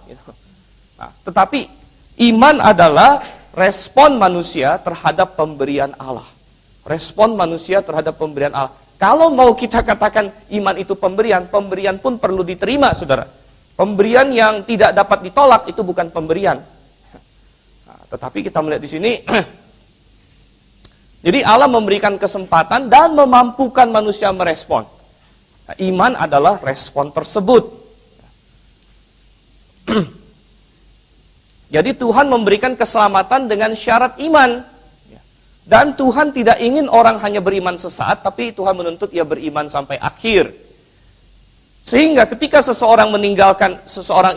Nah, tetapi iman adalah respon manusia terhadap pemberian Allah. Respon manusia terhadap pemberian Allah. Kalau mau kita katakan iman itu pemberian, pemberian pun perlu diterima, saudara. Pemberian yang tidak dapat ditolak itu bukan pemberian. Nah, tetapi kita melihat di sini, jadi Allah memberikan kesempatan dan memampukan manusia merespon. Nah, iman adalah respon tersebut. Jadi Tuhan memberikan keselamatan dengan syarat iman. Dan Tuhan tidak ingin orang hanya beriman sesaat, tapi Tuhan menuntut ia beriman sampai akhir. Sehingga ketika seseorang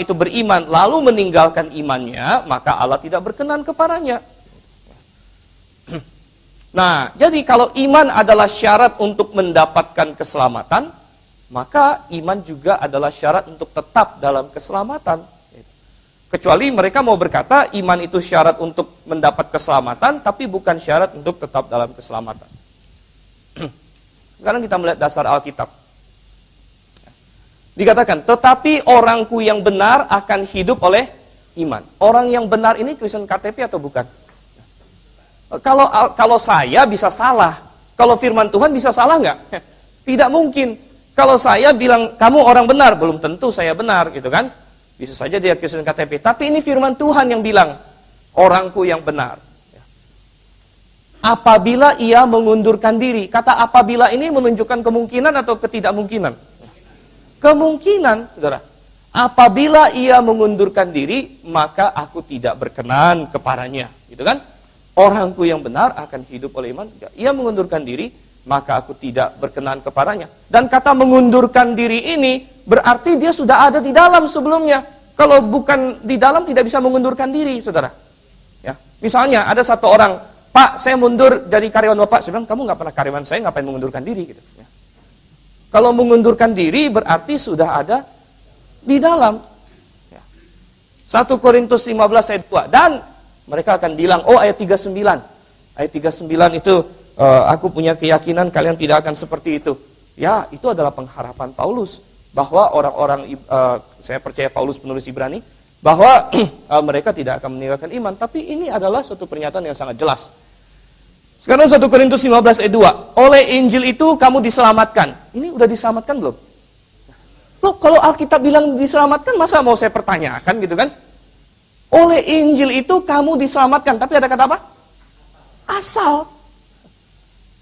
itu beriman, lalu meninggalkan imannya, maka Allah tidak berkenan kepadanya. Nah, jadi kalau iman adalah syarat untuk mendapatkan keselamatan, maka iman juga adalah syarat untuk tetap dalam keselamatan. Kecuali mereka mau berkata, iman itu syarat untuk mendapat keselamatan, tapi bukan syarat untuk tetap dalam keselamatan. Sekarang kita melihat dasar Alkitab. Dikatakan, tetapi orangku yang benar akan hidup oleh iman. Orang yang benar ini Kristen KTP atau bukan? Kalau saya bisa salah, kalau firman Tuhan bisa salah nggak? Tidak mungkin. Kalau saya bilang kamu orang benar, belum tentu saya benar, gitu kan? Bisa saja dia Kristen KTP. Tapi ini firman Tuhan yang bilang, orangku yang benar. Apabila ia mengundurkan diri, kata apabila ini menunjukkan kemungkinan atau ketidakmungkinan? Kemungkinan, saudara. Apabila ia mengundurkan diri, maka aku tidak berkenan kepadanya, gitu kan? Orangku yang benar akan hidup oleh iman. Ia mengundurkan diri, maka aku tidak berkenan kepadanya. Dan kata mengundurkan diri ini berarti dia sudah ada di dalam sebelumnya. Kalau bukan di dalam tidak bisa mengundurkan diri, saudara. Ya, misalnya ada satu orang, Pak, saya mundur dari karyawan Bapak. Saya bilang, kamu nggak pernah karyawan saya, ngapain mengundurkan diri? Gitu. Ya. Kalau mengundurkan diri berarti sudah ada di dalam. Ya. 1 Korintus 15 ayat 2. Dan mereka akan bilang, oh ayat 39. Ayat 39 itu, aku punya keyakinan kalian tidak akan seperti itu. Ya, itu adalah pengharapan Paulus. Bahwa orang-orang, saya percaya Paulus penulis Ibrani, bahwa mereka tidak akan meninggalkan iman. Tapi ini adalah suatu pernyataan yang sangat jelas. Sekarang 1 Korintus 15 ayat 2. Oleh Injil itu kamu diselamatkan. Ini udah diselamatkan belum? Loh, kalau Alkitab bilang diselamatkan, masa mau saya pertanyakan gitu kan? Oleh Injil itu kamu diselamatkan. Tapi ada kata apa? Asal.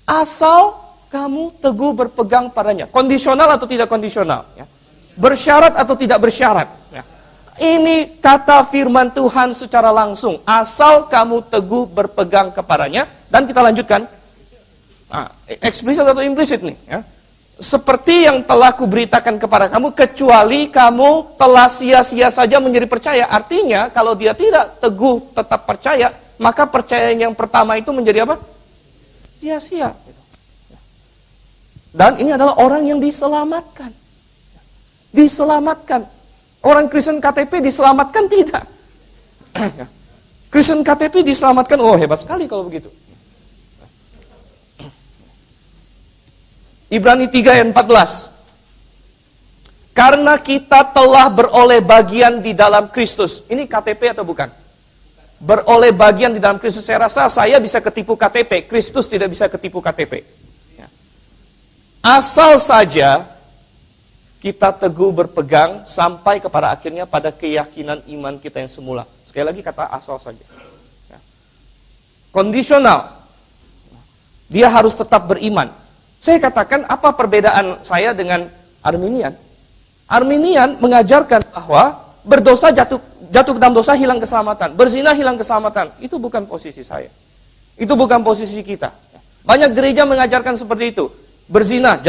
Asal kamu teguh berpegang padanya. Kondisional atau tidak kondisional? Ya. Bersyarat atau tidak bersyarat? Ya. Ini kata firman Tuhan secara langsung. Asal kamu teguh berpegang kepadanya. Dan kita lanjutkan. Nah, eksplisit atau implisit nih. Ya. Seperti yang telah kuberitakan kepada kamu, kecuali kamu telah sia-sia saja menjadi percaya. Artinya, kalau dia tidak teguh tetap percaya, maka percayaan yang pertama itu menjadi apa? Sia-sia. Dan ini adalah orang yang diselamatkan. Diselamatkan. Orang Kristen KTP diselamatkan tidak. Kristen KTP diselamatkan, oh hebat sekali kalau begitu. Ibrani 3 ayat 14. Karena kita telah beroleh bagian di dalam Kristus. Ini KTP atau bukan? Beroleh bagian di dalam Kristus. Saya rasa saya bisa ketipu KTP, Kristus tidak bisa ketipu KTP. Asal saja kita teguh berpegang sampai kepada akhirnya pada keyakinan iman kita yang semula. Sekali lagi kata asal saja. Kondisional. Dia harus tetap beriman. Saya katakan apa perbedaan saya dengan Arminian? Arminian mengajarkan bahwa berdosa jatuh ke dalam dosa hilang keselamatan. Berzina hilang keselamatan. Itu bukan posisi saya. Itu bukan posisi kita. Banyak gereja mengajarkan seperti itu. Berzina,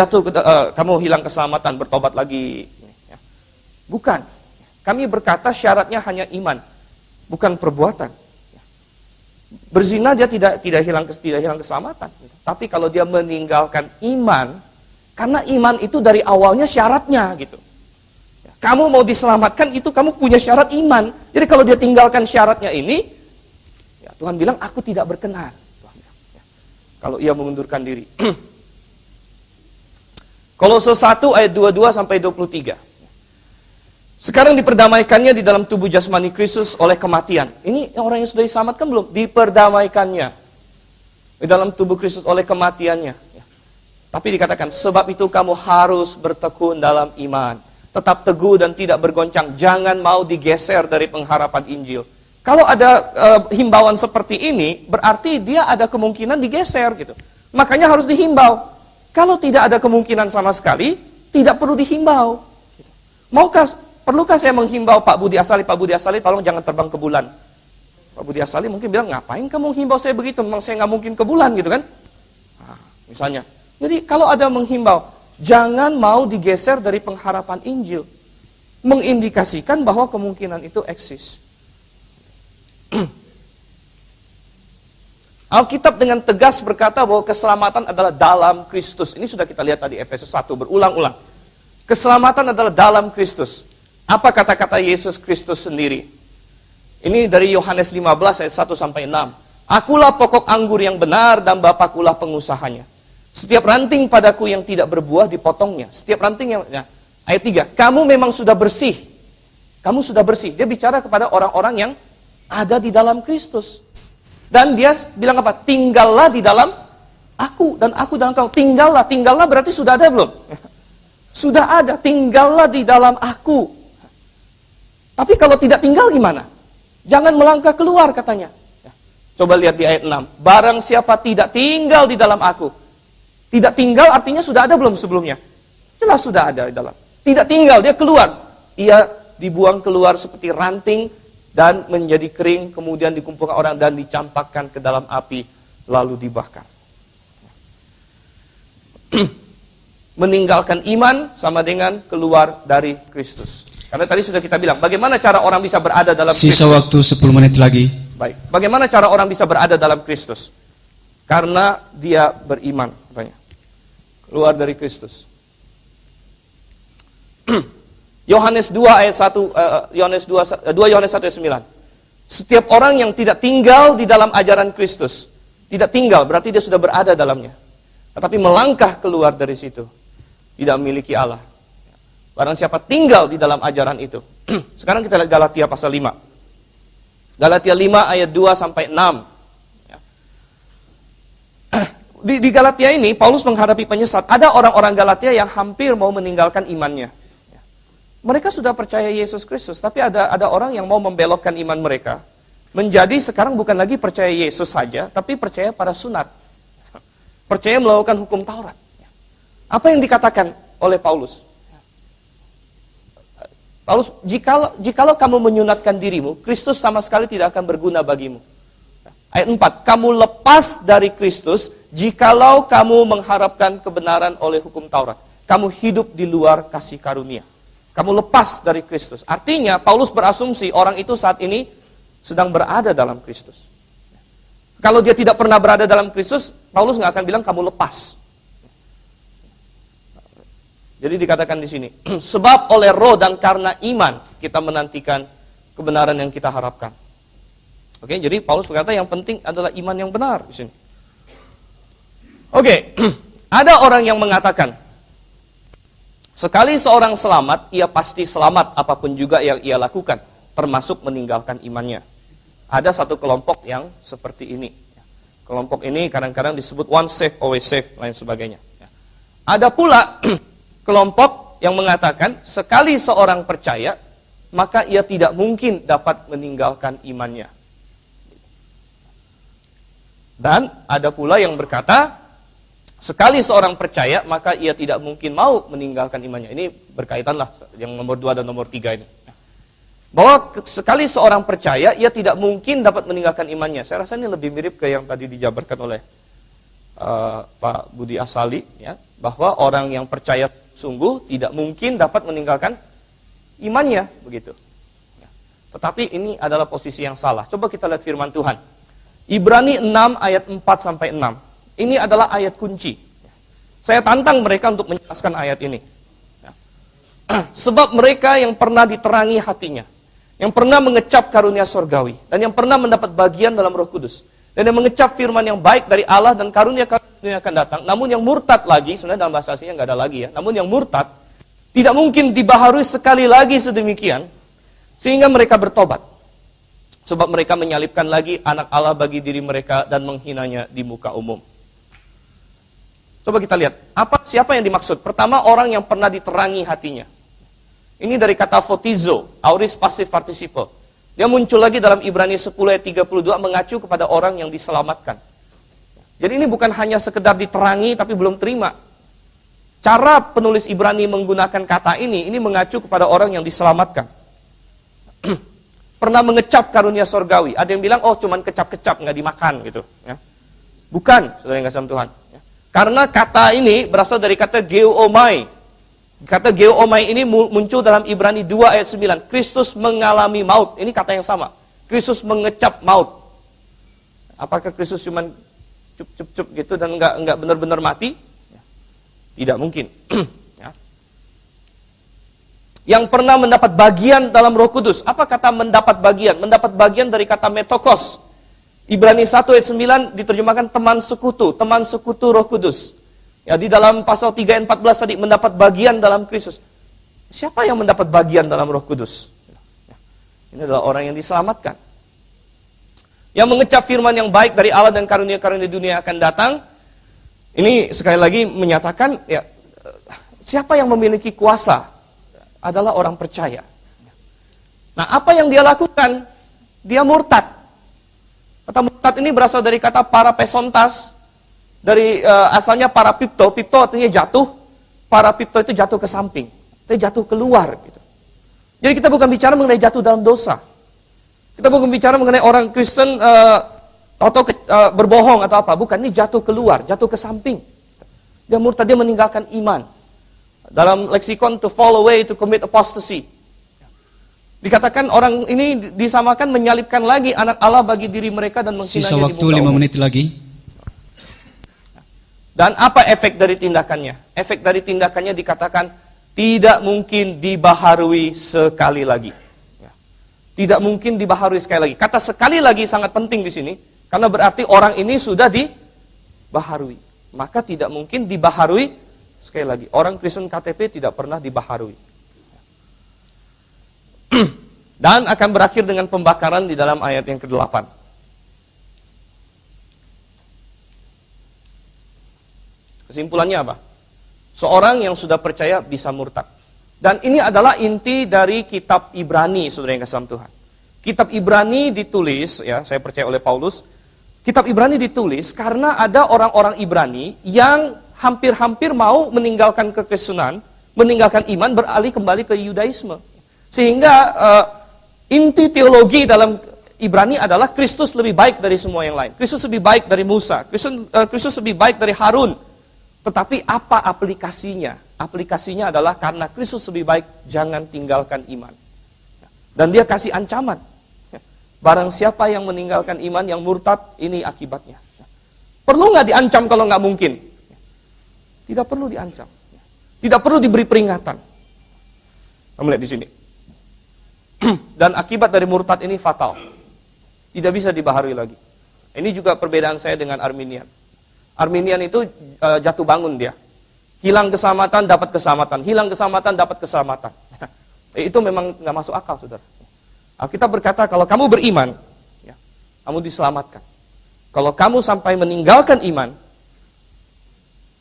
kamu hilang keselamatan, bertobat lagi. Bukan. Kami berkata syaratnya hanya iman, bukan perbuatan. Berzina dia tidak hilang keselamatan. Tapi kalau dia meninggalkan iman, karena iman itu dari awalnya syaratnya gitu. Kamu mau diselamatkan itu kamu punya syarat iman. Jadi kalau dia tinggalkan syaratnya ini, ya Tuhan bilang aku tidak berkenan. Kalau ia mengundurkan diri. Kolose 1 ayat 22 sampai 23. Sekarang diperdamaikannya di dalam tubuh jasmani Kristus oleh kematian. Ini orang yang sudah diselamatkan belum? Diperdamaikannya di dalam tubuh Kristus oleh kematiannya. Tapi dikatakan, sebab itu kamu harus bertekun dalam iman. Tetap teguh dan tidak bergoncang. Jangan mau digeser dari pengharapan Injil. Kalau ada himbauan seperti ini, berarti dia ada kemungkinan digeser gitu. Makanya harus dihimbau. Kalau tidak ada kemungkinan sama sekali, tidak perlu dihimbau. Perlukah saya menghimbau Pak Budi Asali, tolong jangan terbang ke bulan. Pak Budi Asali mungkin bilang, ngapain kamu menghimbau saya begitu? Memang saya nggak mungkin ke bulan gitu kan? Nah, misalnya. Jadi kalau ada menghimbau, jangan mau digeser dari pengharapan Injil. Mengindikasikan bahwa kemungkinan itu eksis. Alkitab dengan tegas berkata bahwa keselamatan adalah dalam Kristus. Ini sudah kita lihat tadi Efesus 1 berulang-ulang. Keselamatan adalah dalam Kristus. Apa kata-kata Yesus Kristus sendiri? Ini dari Yohanes 15 ayat 1 sampai 6. Akulah pokok anggur yang benar dan Bapakulah pengusahanya. Setiap ranting padaku yang tidak berbuah dipotongnya. Setiap ranting yang ayat 3, kamu memang sudah bersih. Kamu sudah bersih. Dia bicara kepada orang-orang yang ada di dalam Kristus. Dan dia bilang apa? Tinggallah di dalam aku dan aku dalam kamu. Tinggallah berarti sudah ada belum? Sudah ada, tinggallah di dalam aku. Tapi kalau tidak tinggal gimana? Jangan melangkah keluar katanya. Coba lihat di ayat 6. Barang siapa tidak tinggal di dalam aku. Tidak tinggal artinya sudah ada belum sebelumnya? Jelas sudah ada di dalam. Tidak tinggal, dia keluar. Ia dibuang keluar seperti ranting dan menjadi kering, kemudian dikumpulkan orang dan dicampakkan ke dalam api, lalu dibakar. Meninggalkan iman sama dengan keluar dari Kristus. Karena tadi sudah kita bilang, bagaimana cara orang bisa berada dalam Kristus? Sisa waktu 10 menit lagi. Baik, bagaimana cara orang bisa berada dalam Kristus? Karena dia beriman, katanya. Keluar dari Kristus. Yohanes 2 ayat 1, Yohanes 2 Yohanes 1 ayat 9. Setiap orang yang tidak tinggal di dalam ajaran Kristus, tidak tinggal berarti dia sudah berada dalamnya. Tetapi melangkah keluar dari situ, tidak memiliki Allah. Barang siapa tinggal di dalam ajaran itu. Sekarang kita lihat Galatia pasal 5. Galatia 5 ayat 2 sampai 6. Di Galatia ini Paulus menghadapi penyesat. Ada orang-orang Galatia yang hampir mau meninggalkan imannya. Mereka sudah percaya Yesus Kristus, tapi ada orang yang mau membelokkan iman mereka. Menjadi sekarang bukan lagi percaya Yesus saja, tapi percaya pada sunat. Percaya melakukan hukum Taurat. Apa yang dikatakan oleh Paulus? Paulus, jikalau kamu menyunatkan dirimu, Kristus sama sekali tidak akan berguna bagimu. Ayat 4, kamu lepas dari Kristus jikalau kamu mengharapkan kebenaran oleh hukum Taurat. Kamu hidup di luar kasih karunia. Kamu lepas dari Kristus. Artinya Paulus berasumsi orang itu saat ini sedang berada dalam Kristus. Kalau dia tidak pernah berada dalam Kristus, Paulus nggak akan bilang kamu lepas. Jadi dikatakan di sini, sebab oleh roh dan karena iman kita menantikan kebenaran yang kita harapkan. Oke, jadi Paulus berkata yang penting adalah iman yang benar di sini. Oke, ada orang yang mengatakan, sekali seorang selamat, ia pasti selamat apapun juga yang ia lakukan, termasuk meninggalkan imannya. Ada satu kelompok yang seperti ini. Kelompok ini kadang-kadang disebut one safe, always safe, lain sebagainya. Ada pula kelompok yang mengatakan, sekali seorang percaya, maka ia tidak mungkin dapat meninggalkan imannya. Dan ada pula yang berkata, sekali seorang percaya, maka ia tidak mungkin mau meninggalkan imannya. Ini berkaitanlah yang nomor 2 dan nomor 3 ini. Bahwa sekali seorang percaya, ia tidak mungkin dapat meninggalkan imannya. Saya rasa ini lebih mirip ke yang tadi dijabarkan oleh Pak Budi Asali, ya, bahwa orang yang percaya sungguh tidak mungkin dapat meninggalkan imannya, begitu. Ya. Tetapi ini adalah posisi yang salah. Coba kita lihat firman Tuhan. Ibrani 6 ayat 4 sampai 6. Ini adalah ayat kunci. Saya tantang mereka untuk menjelaskan ayat ini. Sebab mereka yang pernah diterangi hatinya, yang pernah mengecap karunia sorgawi, dan yang pernah mendapat bagian dalam Roh Kudus, dan yang mengecap firman yang baik dari Allah dan karunia yang akan datang, namun yang murtad lagi, sebenarnya dalam bahasa aslinya nggak ada lagi ya, namun yang murtad, tidak mungkin dibaharui sekali lagi sedemikian, sehingga mereka bertobat. Sebab mereka menyalibkan lagi anak Allah bagi diri mereka dan menghinanya di muka umum. Coba kita lihat, siapa yang dimaksud? Pertama, orang yang pernah diterangi hatinya. Ini dari kata photizo, aorist passive participle. Dia muncul lagi dalam Ibrani 10 ayat 32 mengacu kepada orang yang diselamatkan. Jadi ini bukan hanya sekedar diterangi tapi belum terima. Cara penulis Ibrani menggunakan kata ini mengacu kepada orang yang diselamatkan. Pernah mengecap karunia sorgawi. Ada yang bilang, oh cuman kecap-kecap, nggak dimakan gitu. Ya. Bukan, saudara yang kasih Tuhan. Karena kata ini berasal dari kata geomai. Kata geomai ini muncul dalam Ibrani 2 ayat 9. Kristus mengalami maut. Ini kata yang sama. Kristus mengecap maut. Apakah Kristus cuma cup-cup gitu dan enggak benar-benar mati? Tidak mungkin. Ya. Yang pernah mendapat bagian dalam Roh Kudus. Apa kata mendapat bagian? Mendapat bagian dari kata metokos. Ibrani 1 ayat 9 diterjemahkan teman sekutu Roh Kudus. Ya, di dalam pasal 3 ayat 14 tadi mendapat bagian dalam Kristus. Siapa yang mendapat bagian dalam Roh Kudus? Ini adalah orang yang diselamatkan. Yang mengecap firman yang baik dari Allah dan karunia-karunia dunia akan datang. Ini sekali lagi menyatakan, ya, siapa yang memiliki kuasa adalah orang percaya. Nah, apa yang dia lakukan? Dia murtad. Kata murtad ini berasal dari kata parapesontas, dari asalnya parapipto. Pipto artinya jatuh, parapipto itu jatuh ke samping, itu jatuh keluar. Gitu. Jadi kita bukan bicara mengenai jatuh dalam dosa. Kita bukan bicara mengenai orang Kristen atau berbohong atau apa. Bukan, ini jatuh keluar, jatuh ke samping. Dia murtad, dia meninggalkan iman. Dalam leksikon, to fall away, to commit apostasy. Dikatakan orang ini disamakan menyalibkan lagi anak Allah bagi diri mereka dan menghinanya di muka umum. Sisa waktu 5 menit lagi. Dan apa efek dari tindakannya? Efek dari tindakannya dikatakan tidak mungkin dibaharui sekali lagi. Ya. Tidak mungkin dibaharui sekali lagi. Kata sekali lagi sangat penting di sini, karena berarti orang ini sudah dibaharui. Maka tidak mungkin dibaharui sekali lagi. Orang Kristen KTP tidak pernah dibaharui. Dan akan berakhir dengan pembakaran di dalam ayat yang ke-8. Kesimpulannya apa? Seorang yang sudah percaya bisa murtad. Dan ini adalah inti dari kitab Ibrani, saudara yang kasih Tuhan. Kitab Ibrani ditulis, ya, saya percaya oleh Paulus. Kitab Ibrani ditulis karena ada orang-orang Ibrani yang hampir-hampir mau meninggalkan kekristenan, meninggalkan iman, beralih kembali ke Yudaisme. Sehingga inti teologi dalam Ibrani adalah Kristus lebih baik dari semua yang lain. Kristus lebih baik dari Musa. Kristus lebih baik dari Harun. Tetapi apa aplikasinya? Aplikasinya adalah karena Kristus lebih baik, jangan tinggalkan iman. Dan dia kasih ancaman. Barang siapa yang meninggalkan iman, yang murtad, ini akibatnya. Perlu nggak diancam kalau nggak mungkin? Tidak perlu diancam. Tidak perlu diberi peringatan. Kamu lihat di sini. Dan akibat dari murtad ini fatal. Tidak bisa dibaharui lagi. Ini juga perbedaan saya dengan Arminian. Arminian itu jatuh bangun dia. Hilang keselamatan, dapat keselamatan. Hilang keselamatan, dapat keselamatan. Itu memang nggak masuk akal, saudara. Alkitab berkata, kalau kamu beriman, ya, kamu diselamatkan. Kalau kamu sampai meninggalkan iman,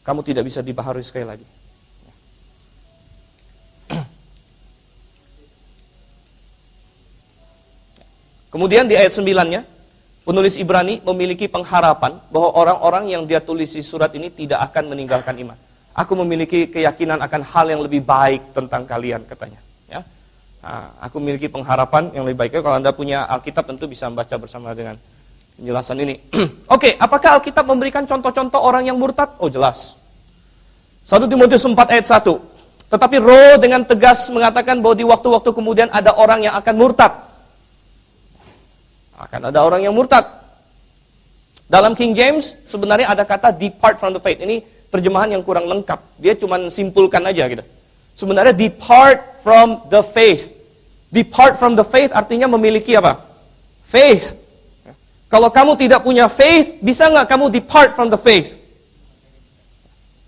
kamu tidak bisa dibaharui sekali lagi. Kemudian di ayat 9-nya, penulis Ibrani memiliki pengharapan bahwa orang-orang yang dia tulis di surat ini tidak akan meninggalkan iman. Aku memiliki keyakinan akan hal yang lebih baik tentang kalian, katanya. Ya. Nah, aku memiliki pengharapan yang lebih baik. Kalau Anda punya Alkitab tentu bisa membaca bersama dengan penjelasan ini. Oke, apakah Alkitab memberikan contoh-contoh orang yang murtad? Oh, jelas. 1 Timotius 4 ayat 1. Tetapi Roh dengan tegas mengatakan bahwa di waktu-waktu kemudian ada orang yang akan murtad. Akan ada orang yang murtad. Dalam King James sebenarnya ada kata depart from the faith. Ini terjemahan yang kurang lengkap. Dia cuma simpulkan aja gitu. Sebenarnya depart from the faith. Depart from the faith artinya memiliki apa? Faith. Kalau kamu tidak punya faith, bisa nggak kamu depart from the faith?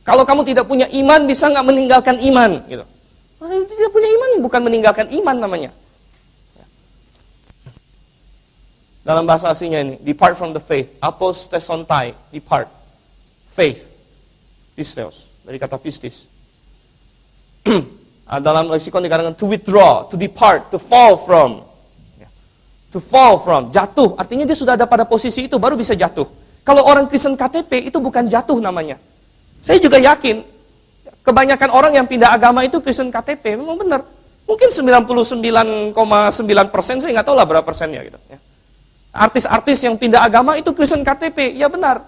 Kalau kamu tidak punya iman, bisa nggak meninggalkan iman? Gitu. Tidak punya iman bukan meninggalkan iman namanya. Dalam bahasa aslinya ini, depart from the faith. Apostesontai, depart. Faith. Pisteos, dari kata pistis. Dalam leksikon dikatakan to withdraw, to depart, to fall from. To fall from, jatuh. Artinya dia sudah ada pada posisi itu, baru bisa jatuh. Kalau orang Kristen KTP, itu bukan jatuh namanya. Saya juga yakin, kebanyakan orang yang pindah agama itu Kristen KTP, memang benar. Mungkin 99,9%, saya nggak tahu lah berapa persennya gitu. Artis-artis yang pindah agama itu Kristen KTP, ya benar.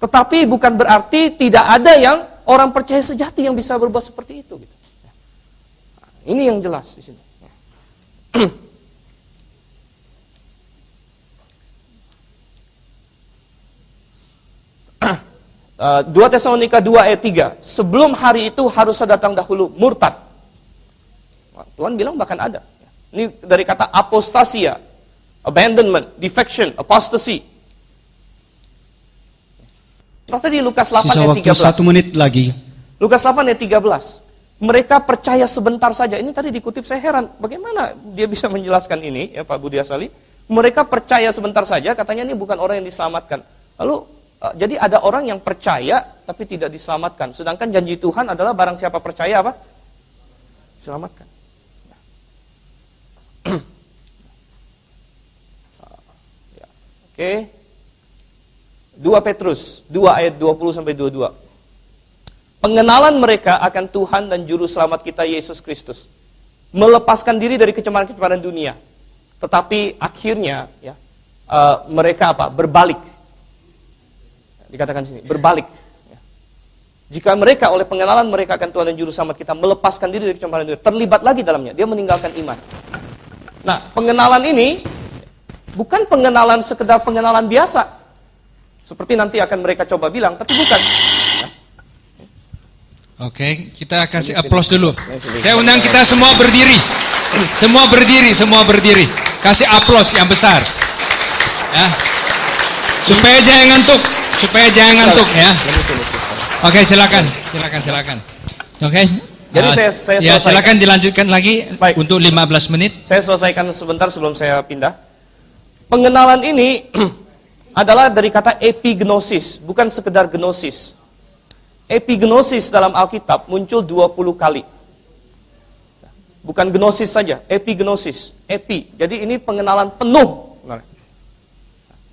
Tetapi bukan berarti tidak ada yang orang percaya sejati yang bisa berbuat seperti itu. Gitu. Ini yang jelas di sini. 2 Tesalonika 2 ayat 3. Sebelum hari itu harus datang dahulu murtad. Tuhan bilang bahkan ada. Ini dari kata apostasia, abandonment, defection, apostasy. Tadi Lukas 8 Sisa ayat 13. waktu 1 menit lagi. Lukas 8 ayat 13. Mereka percaya sebentar saja. Ini tadi dikutip, saya heran. Bagaimana dia bisa menjelaskan ini, ya Pak Budi Asali? Mereka percaya sebentar saja, katanya ini bukan orang yang diselamatkan. Lalu, jadi ada orang yang percaya, tapi tidak diselamatkan. Sedangkan janji Tuhan adalah barang siapa percaya apa? Diselamatkan. Oke. 2 Petrus 2 ayat 20-22. Pengenalan mereka akan Tuhan dan Juru Selamat kita Yesus Kristus. Melepaskan diri dari kecemaran-kecemaran dunia. Tetapi akhirnya ya, mereka apa? Berbalik. Dikatakan sini, berbalik. Jika mereka oleh pengenalan mereka akan Tuhan dan Juru Selamat kita melepaskan diri dari kecemaran dunia, terlibat lagi dalamnya, dia meninggalkan iman. Nah, pengenalan ini bukan pengenalan sekedar pengenalan biasa. Seperti nanti akan mereka coba bilang, tapi bukan. Oke, kita kasih aplaus dulu. Saya undang kita semua berdiri. Semua berdiri, semua berdiri. Kasih aplaus yang besar. Ya. Supaya jangan ngantuk, ya. Oke, silakan. Oke. Jadi saya ya, silakan dilanjutkan lagi. Baik. Untuk 15 menit. Saya selesaikan sebentar sebelum saya pindah. Pengenalan ini adalah dari kata epignosis, bukan sekedar gnosis. Epignosis dalam Alkitab muncul 20 kali. Bukan gnosis saja, epignosis. Epi. Jadi ini pengenalan penuh.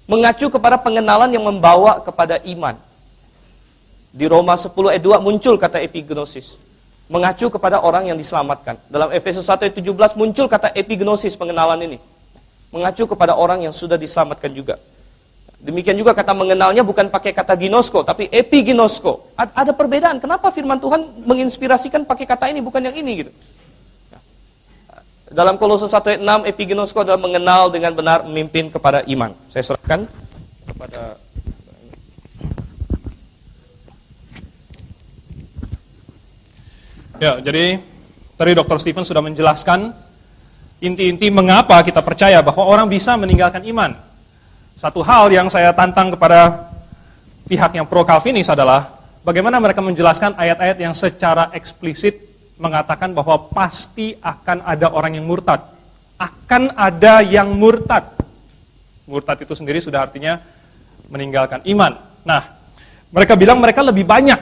Mengacu kepada pengenalan yang membawa kepada iman. Di Roma 10 ayat 2 muncul kata epignosis. Mengacu kepada orang yang diselamatkan. Dalam Efesus 1 ayat 17 muncul kata epignosis, pengenalan ini. Mengacu kepada orang yang sudah diselamatkan juga. Demikian juga kata mengenalnya bukan pakai kata ginosko, tapi epiginosko. Ada perbedaan. Kenapa firman Tuhan menginspirasikan pakai kata ini, bukan yang ini gitu. Dalam Kolose 1 ayat 6, epiginosko adalah mengenal dengan benar, memimpin kepada iman. Saya serahkan kepada... Ya, jadi tadi Dr. Stephen sudah menjelaskan inti-inti mengapa kita percaya bahwa orang bisa meninggalkan iman. Satu hal yang saya tantang kepada pihak yang pro Calvinis adalah bagaimana mereka menjelaskan ayat-ayat yang secara eksplisit mengatakan bahwa pasti akan ada orang yang murtad. Akan ada yang murtad. Murtad itu sendiri sudah artinya meninggalkan iman. Nah, mereka bilang mereka lebih banyak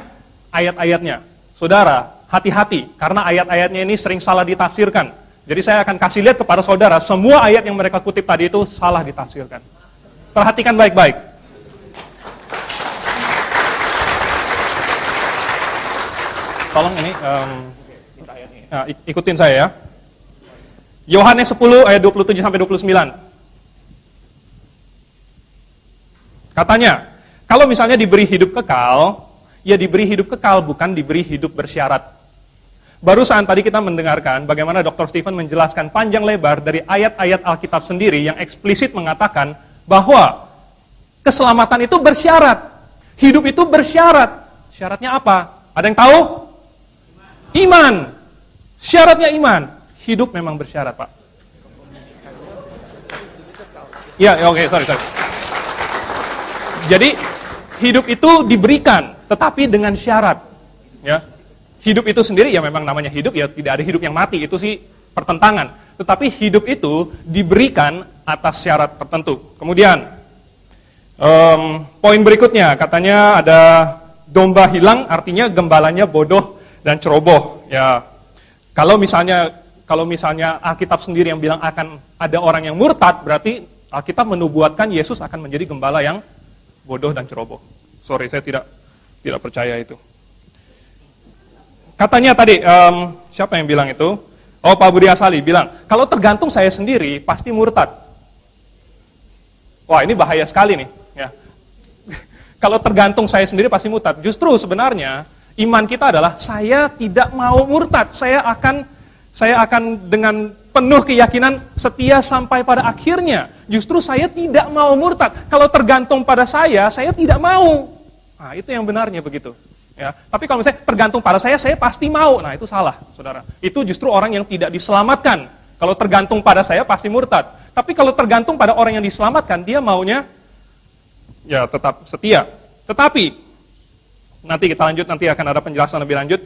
ayat-ayatnya. Saudara, hati-hati, karena ayat-ayatnya ini sering salah ditafsirkan. Jadi saya akan kasih lihat kepada saudara, semua ayat yang mereka kutip tadi itu salah ditafsirkan. Perhatikan baik-baik. Tolong ini, ikutin saya ya. Yohanes 10 ayat 27-29. Katanya, kalau misalnya diberi hidup kekal, ya diberi hidup kekal, bukan diberi hidup bersyarat. Barusan tadi kita mendengarkan bagaimana Dr. Stephen menjelaskan panjang lebar dari ayat-ayat Alkitab sendiri yang eksplisit mengatakan bahwa keselamatan itu bersyarat. Hidup itu bersyarat. Syaratnya apa? Ada yang tahu? Iman. Syaratnya iman. Hidup memang bersyarat, Pak. Ya, oke, sorry. Jadi, hidup itu diberikan, tetapi dengan syarat. Ya. Hidup itu sendiri ya memang namanya hidup, ya tidak ada hidup yang mati, itu sih pertentangan. Tetapi hidup itu diberikan atas syarat tertentu. Kemudian, poin berikutnya, katanya ada domba hilang, artinya gembalanya bodoh dan ceroboh. Ya, kalau misalnya Alkitab sendiri yang bilang akan ada orang yang murtad, berarti Alkitab menubuatkan Yesus akan menjadi gembala yang bodoh dan ceroboh. Sorry, saya tidak percaya itu. Katanya tadi, siapa yang bilang itu? Oh, Pak Budi Asali bilang, kalau tergantung saya sendiri, pasti murtad. Wah, ini bahaya sekali nih. Ya. Kalau tergantung saya sendiri, pasti murtad. Justru sebenarnya, iman kita adalah, saya tidak mau murtad. Saya akan dengan penuh keyakinan setia sampai pada akhirnya. Justru saya tidak mau murtad. Kalau tergantung pada saya tidak mau. Nah, itu yang benarnya begitu. Ya, tapi kalau misalnya tergantung pada saya pasti mau. Nah, itu salah, saudara. Itu justru orang yang tidak diselamatkan. Kalau tergantung pada saya pasti murtad. Tapi kalau tergantung pada orang yang diselamatkan, dia maunya ya tetap setia. Tetapi nanti kita lanjut, nanti akan ada penjelasan lebih lanjut.